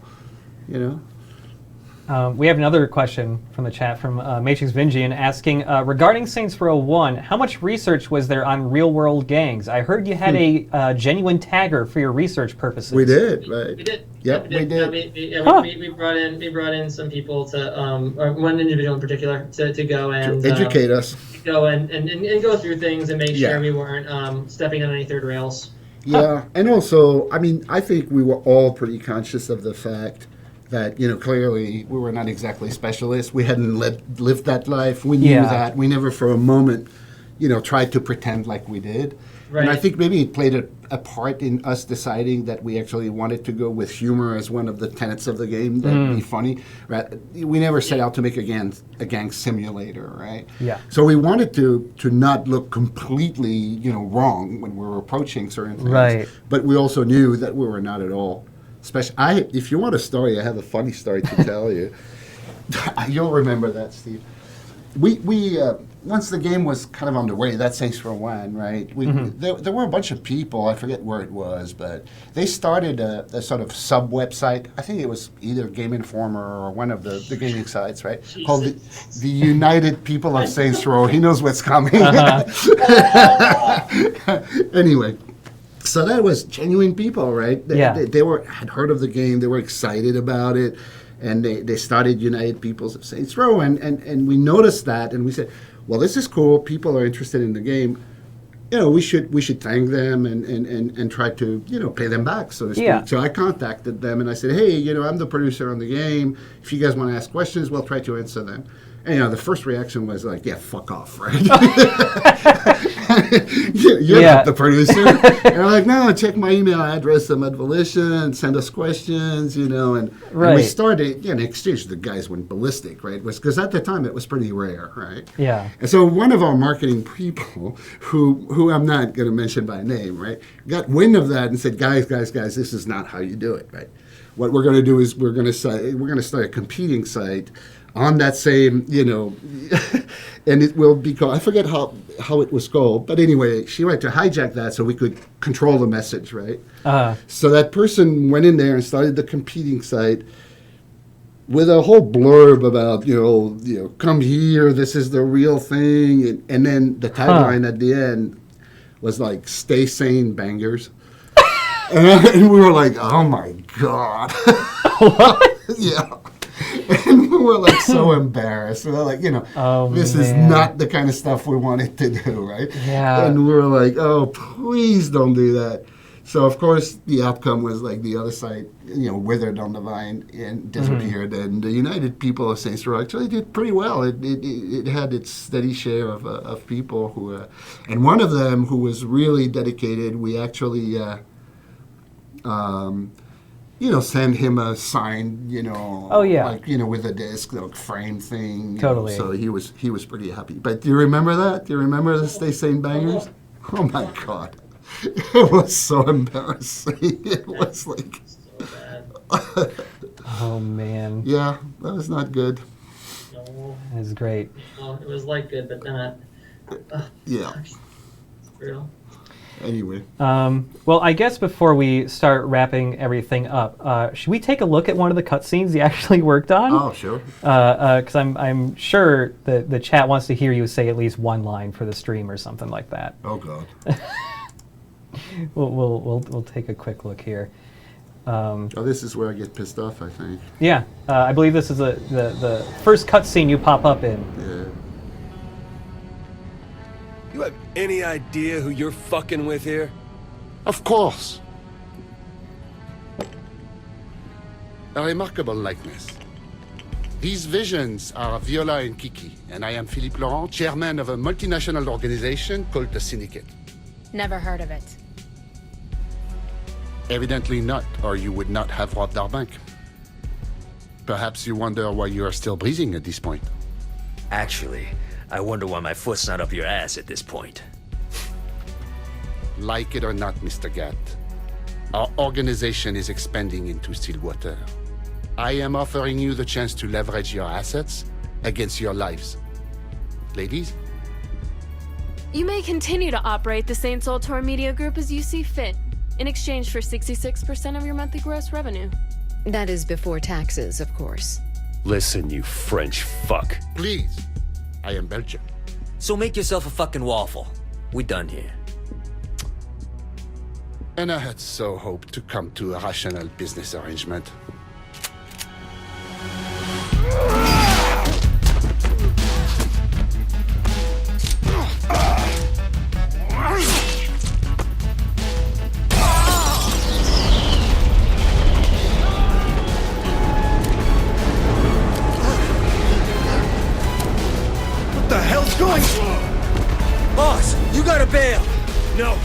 We have another question from the chat from Matrix Vingian asking, regarding Saints Row 1, how much research was there on real-world gangs? I heard you had a genuine tagger for your research purposes. We did, right? We did. Yep, we did. We brought in some people to or one individual in particular to go and Educate us. go and go through things and make Yeah. sure we weren't stepping on any third rails. Yeah, and also, I mean, I think we were all pretty conscious of the fact that, clearly we were not exactly specialists. We hadn't lived that life. We knew that. We never for a moment, tried to pretend like we did. Right. And I think maybe it played a part in us deciding that we actually wanted to go with humor as one of the tenets of the game, that'd be funny. Right? We never set out to make a gang simulator, right? Yeah. So we wanted to not look completely, wrong when we were approaching certain things. Right. But we also knew that we were not at all special. If you want a story, I have a funny story to tell you. You'll remember that, Steve. We once the game was kind of underway, that's Saints Row 1, right? There were a bunch of people, I forget where it was, but they started a sort of sub-website. I think it was either Game Informer or one of the gaming sites, right? Jesus. Called the United People of Saints Row. He knows what's coming. Anyway. So that was genuine people, right? They had heard of the game, they were excited about it, and they started United Peoples of Saints Row, and we noticed that, and we said, well, this is cool. People are interested in the game. We should thank them and try to pay them back, so to speak. Yeah. So I contacted them and I said, hey, I'm the producer on the game. If you guys want to ask questions, we'll try to answer them. And the first reaction was like, yeah, fuck off, right? You're not the producer. And I'm like, no, check my email address. I'm at Volition. Send us questions, and we started, in exchange, the guys went ballistic, right? Because at the time it was pretty rare, right? Yeah. And so one of our marketing people, who I'm not going to mention by name, right, got wind of that and said, guys, this is not how you do it, right? What we're going to do is we're going to start a competing site on that same, and it will be called, I forget how it was called, but anyway, she wanted to hijack that so we could control the message, right? So that person went in there and started the competing site with a whole blurb about, come here, this is the real thing, and then the tagline at the end was like, stay sane, bangers. And we were like, oh my God. What? Yeah. And we were like so embarrassed. We were like, this is not the kind of stuff we wanted to do, right? Yeah. And we were like, oh, please don't do that. So, of course, the outcome was like the other side, withered on the vine and disappeared. And the United People of Saints Row actually did pretty well. It had its steady share of people who, and one of them who was really dedicated, we actually, send him a signed, with a disc, frame thing. Totally. So he was pretty happy. But do you remember that? Do you remember the Stay Sane Bangers? Oh my God. It was so embarrassing. It was like... So bad. Oh, man. Yeah, that was not good. No. That was great. Well, it was like good, but not. Yeah. It's brutal. Anyway. Well, I guess before we start wrapping everything up, should we take a look at one of the cutscenes you actually worked on? Oh, sure. Because I'm sure that the chat wants to hear you say at least one line for the stream or something like that. Oh, God. We'll take a quick look here. This is where I get pissed off, I think. Yeah, I believe this is the first cutscene you pop up in. Yeah. You have any idea who you're fucking with here? Of course. A remarkable likeness. These visions are Viola and Kiki, and I am Phillipe Loren, chairman of a multinational organization called the Syndicate. Never heard of it. Evidently not, or you would not have robbed our bank. Perhaps you wonder why you are still breathing at this point. Actually, I wonder why my foot's not up your ass at this point. Like it or not, Mr. Gatt, our organization is expanding into Stillwater. I am offering you the chance to leverage your assets against your lives. Ladies? You may continue to operate the Saint Soltor Media Group as you see fit, in exchange for 66% of your monthly gross revenue. That is before taxes, of course. Listen, you French fuck. Please. I am Belgian. So make yourself a fucking waffle. We done here. And I had so hoped to come to a rational business arrangement.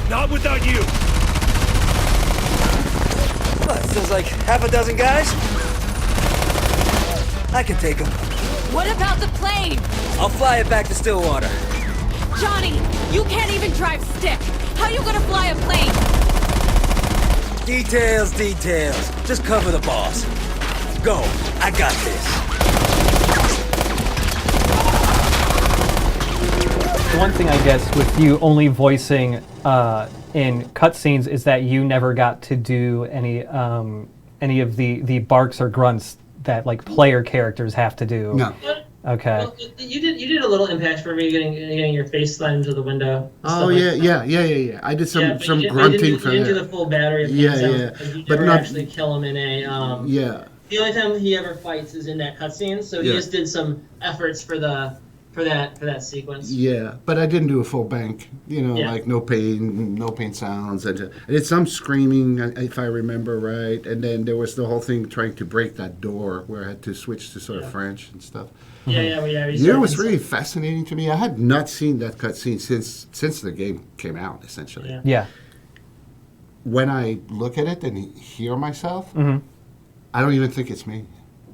Not without you. What, there's like half a dozen guys? I can take them. What about the plane? I'll fly it back to Stillwater. Johnny, you can't even drive stick. How you gonna fly a plane? Details. Just cover the boss. Go. I got this. The one thing I guess with you only voicing in cutscenes is that you never got to do any of the barks or grunts that like player characters have to do. No. Okay. Well, you did a little impact for me getting your face slammed into the window. Oh yeah. I did some but you grunting for didn't do that. the full battery of Yeah, things. yeah. Like, you But never not- actually kill him in a. Yeah. The only time he ever fights is in that cutscene, so he Yeah. just did some efforts for that sequence. Yeah, but I didn't do a full bank. Yeah. Like no pain sounds, and I did some screaming, if I remember right. And then there was the whole thing trying to break that door, where I had to switch to sort of French and stuff. Yeah. It was really fascinating to me. I had not seen that cutscene since the game came out, essentially. Yeah. Yeah. When I look at it and hear myself, I don't even think it's me.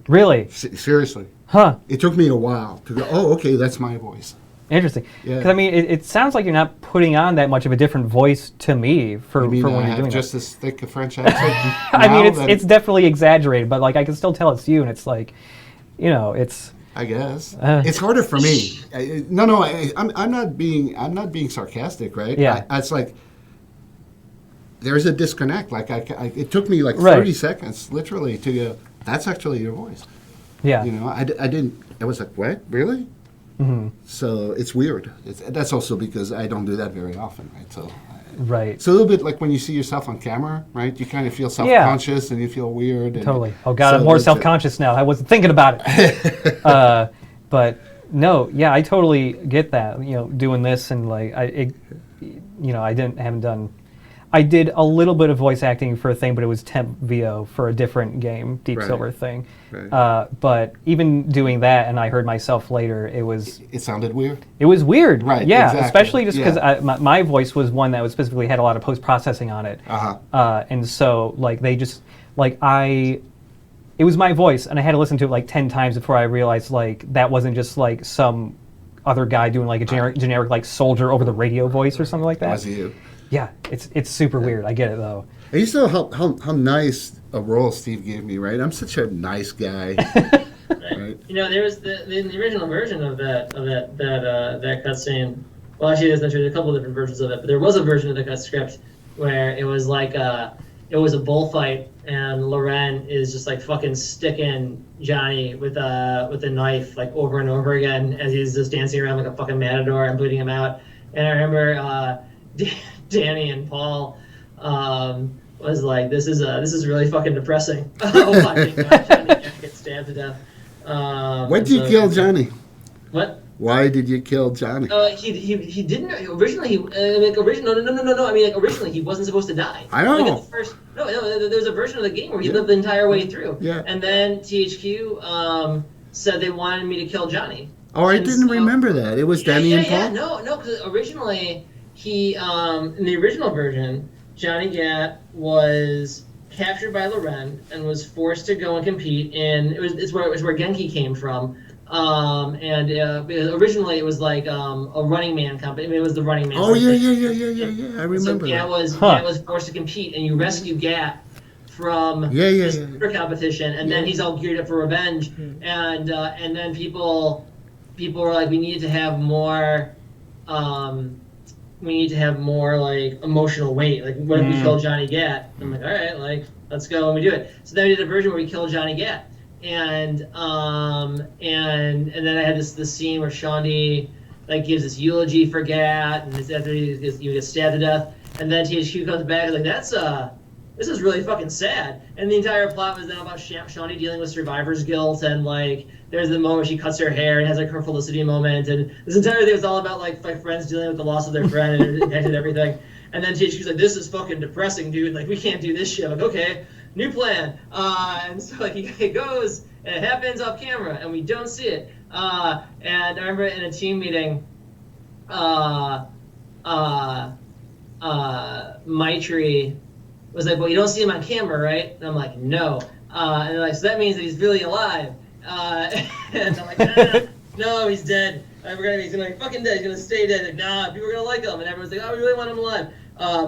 Really? Seriously. Huh. It took me a while to go, oh, okay, that's my voice. Interesting. Yeah. Because I mean, it sounds like you're not putting on that much of a different voice to me for I mean, when I you're have doing just that. as thick a French accent. I mean, now it's definitely exaggerated, but like I can still tell it's you, and it's like, it's. I guess it's harder for me. I'm not being sarcastic, right? Yeah. It's like there's a disconnect. Like it took me like Right. 30 seconds, literally, to go. That's actually your voice. Yeah. I didn't. I was like, what? Really? Mm-hmm. So it's weird. That's also because I don't do that very often, right? So. Right. It's a little bit like when you see yourself on camera, right? You kind of feel self-conscious and you feel weird. And Totally. Oh God, so I'm more that's it. self-conscious now. I wasn't thinking about it. But no, yeah, I totally get that. Doing this and like I did a little bit of voice acting for a thing, but it was temp VO for a different game, Deep Right. Silver thing. Right. But even doing that, and I heard myself later, it was It sounded weird. weird. Right, Yeah, exactly. especially just because Yeah. my voice was one that was specifically had a lot of post-processing on it. And so like they just like it was my voice, and I had to listen to it like 10 times before I realized like that wasn't just like some other guy doing like a generic like soldier over the radio voice or something like that. Was you? Yeah, it's super weird. I get it though. And you saw how nice a role Steve gave me, right? I'm such a nice guy. Right? There was the original version of that cutscene. Well, actually, there's a couple of different versions of it, but there was a version of the cut script where it was like it was a bullfight, and Loren is just like fucking sticking Johnny with a knife like over and over again as he's just dancing around like a fucking matador and bleeding him out. And I remember Danny and Paul was like, "This is really fucking depressing." Watching Johnny get stabbed to death. Why did you kill Johnny? What? Why did you kill Johnny? He didn't originally. No. I mean, like originally he wasn't supposed to die. I know. Like at the first, no. There's a version of the game where he lived the entire way through. Yeah. And then THQ said they wanted me to kill Johnny. Oh, I And didn't so- remember that. It was Danny and Paul? No, because originally he in the original version, Johnny Gatt was captured by Loren and was forced to go and compete in it's where Genki came from. Because originally it was like a Running Man company. I mean, it was the Running Man. Oh, company. yeah. I remember So Gatt that. was forced to compete, and you rescue Gatt from Yeah. this super competition, and then he's all geared up for revenge, and then people were like, we need to have more like emotional weight. Like, what if we kill Johnny Gatt? I'm like, all right, like let's go and we do it. So then we did a version where we killed Johnny Gatt. And then I had this scene where Shondi like gives this eulogy for Gatt, and it's after he gets stabbed to death, and then THQ comes back and like this is really fucking sad. And the entire plot was then about Shondi dealing with survivor's guilt, and like there's the moment she cuts her hair and has like her Felicity moment, and this entire thing was all about like friends dealing with the loss of their friend and it impacted everything. And then THQ's like, this is fucking depressing, dude. Like we can't do this shit. I'm like, okay. New plan, and so like he goes, and it happens off camera, and we don't see it. And I remember in a team meeting, Maitri was like, well, you don't see him on camera, right? And I'm like, no. And they're like, so that means that he's really alive. And I'm like, no, he's dead. He's gonna be fucking dead. He's gonna stay dead. Like, nah, people are gonna like him. And everyone's like, oh, we really want him alive.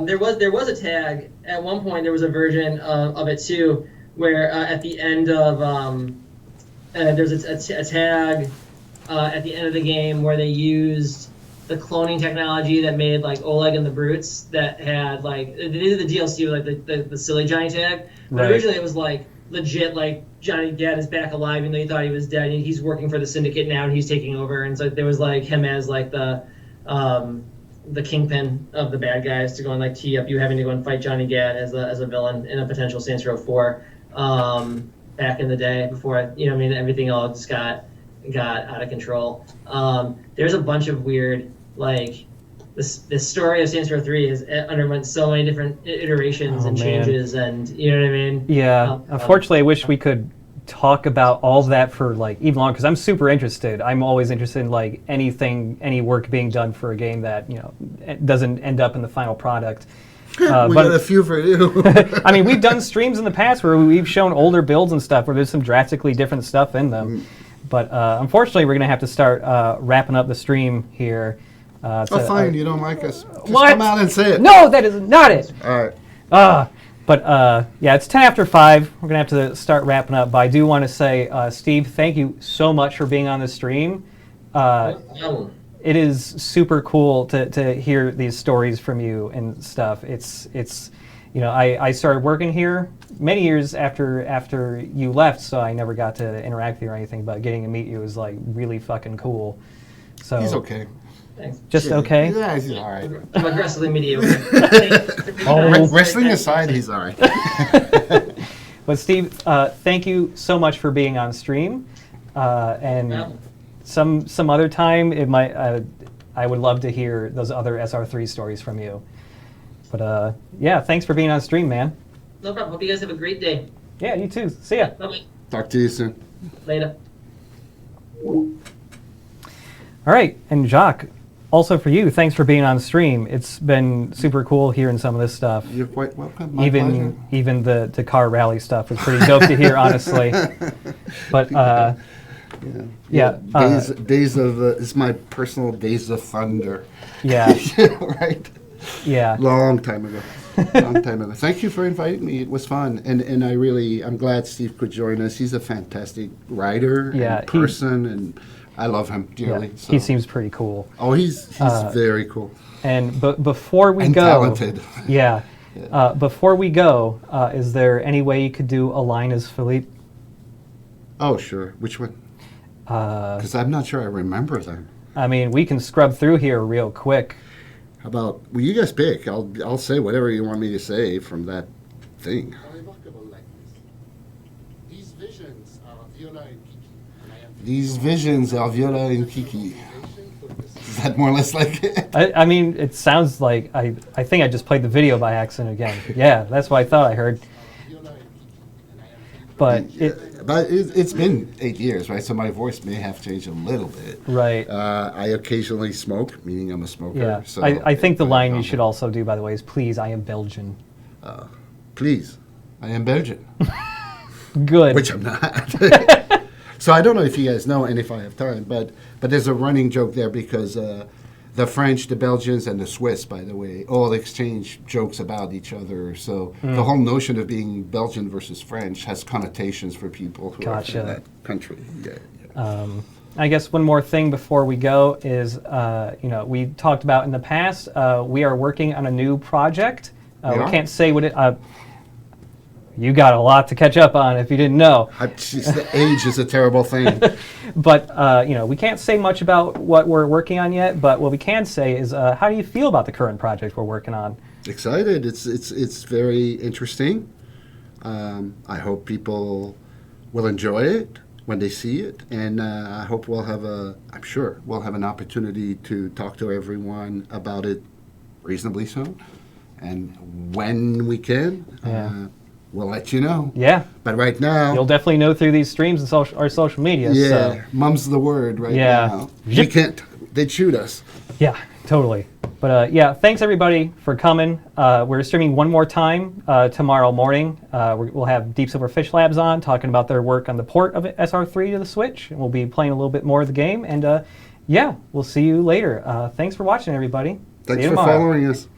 There was a tag at one point. There was a version of it too, where at the end of there's a tag at the end of the game where they used the cloning technology that made like Oleg and the Brutes that had like they did the DLC with like the silly Johnny tag, but Right. originally it was like legit like Johnny Gatt is back alive even though you thought he was dead and he's working for the Syndicate now and he's taking over, and so there was like him as like the kingpin of the bad guys to go and like tee up you having to go and fight Johnny Gatt as a villain in a potential Saints Row 4 back in the day before everything all just got out of control. There's a bunch of weird like this story of Saints Row 3 has underwent so many different iterations and changes, and you know what I mean? Yeah. Unfortunately, I wish we could talk about all of that for like even longer, because I'm super interested. I'm always interested in like any work being done for a game that doesn't end up in the final product. We got a few for you. I mean, we've done streams in the past where we've shown older builds and stuff where there's some drastically different stuff in them. But unfortunately, we're going to have to start wrapping up the stream here. Fine, you don't like us. Just What? come out and say it. No, that is not it. All right. But yeah, it's 10 after 5. We're going to have to start wrapping up. But I do want to say, Steve, thank you so much for being on the stream. It is super cool to hear these stories from you and stuff. It's I started working here many years after you left, so I never got to interact with you or anything, but getting to meet you was like really fucking cool. So He's okay. Thanks. Just okay? Yeah, he's all right. I'm aggressively mediocre. Wrestling aside, he's all right. But Steve, thank you so much for being on stream. And some other time, it might I would love to hear those other SR3 stories from you. But yeah, thanks for being on stream, man. No problem. Hope you guys have a great day. Yeah, you too. See ya. Bye-bye. Talk to you soon. Later. All right, and Jacques, also for you, thanks for being on stream. It's been super cool hearing some of this stuff. You're quite welcome. My pleasure. Even the car rally stuff was pretty dope to hear, honestly. But yeah. Days of it's my personal Days of Thunder. Yeah. Right. Yeah. Long time ago. Thank you for inviting me. It was fun, and I'm glad Steve could join us. He's a fantastic writer and person, and I love him dearly. Yeah, so. he seems pretty cool. Oh, he's very cool. And before we go, talented. Yeah. Before we go, is there any way you could do a line as Philippe? Oh, sure. Which one? Because I'm not sure I remember them. I mean, we can scrub through here real quick. How about, well, you guys pick. I'll say whatever you want me to say from that thing. These visions are Viola and Kiki. Is that more or less like it? I mean, it sounds like, I think I just played the video by accident again. Yeah, that's what I thought I heard. But it's been 8 years, right? So my voice may have changed a little bit. Right. I occasionally smoke, meaning I'm a smoker. Yeah. So I think the line you should also do, by the way, is "Please, I am Belgian." Please, I am Belgian. Good. Which I'm not. So I don't know if you guys know, and if I have time, but there's a running joke there because the French, the Belgians, and the Swiss, by the way, all exchange jokes about each other. So the whole notion of being Belgian versus French has connotations for people who are from that country. Yeah. I guess one more thing before we go is, we talked about in the past, we are working on a new project. We can't say what it... you got a lot to catch up on if you didn't know. The age is a terrible thing. But, we can't say much about what we're working on yet, but what we can say is, how do you feel about the current project we're working on? Excited. It's very interesting. I hope people will enjoy it when they see it, and I hope I'm sure we'll have an opportunity to talk to everyone about it reasonably soon. And when we can, we'll let you know. Yeah. But right now... You'll definitely know through these streams and our social media. Yeah, so. mum's the word right now. We can't... They'd shoot us. Yeah, totally. But yeah, thanks everybody for coming. We're streaming one more time tomorrow morning. We'll have Deep Silver Fish Labs on, talking about their work on the port of SR3 to the Switch. And we'll be playing a little bit more of the game. And yeah, we'll see you later. Thanks for watching, everybody. Thanks for following us.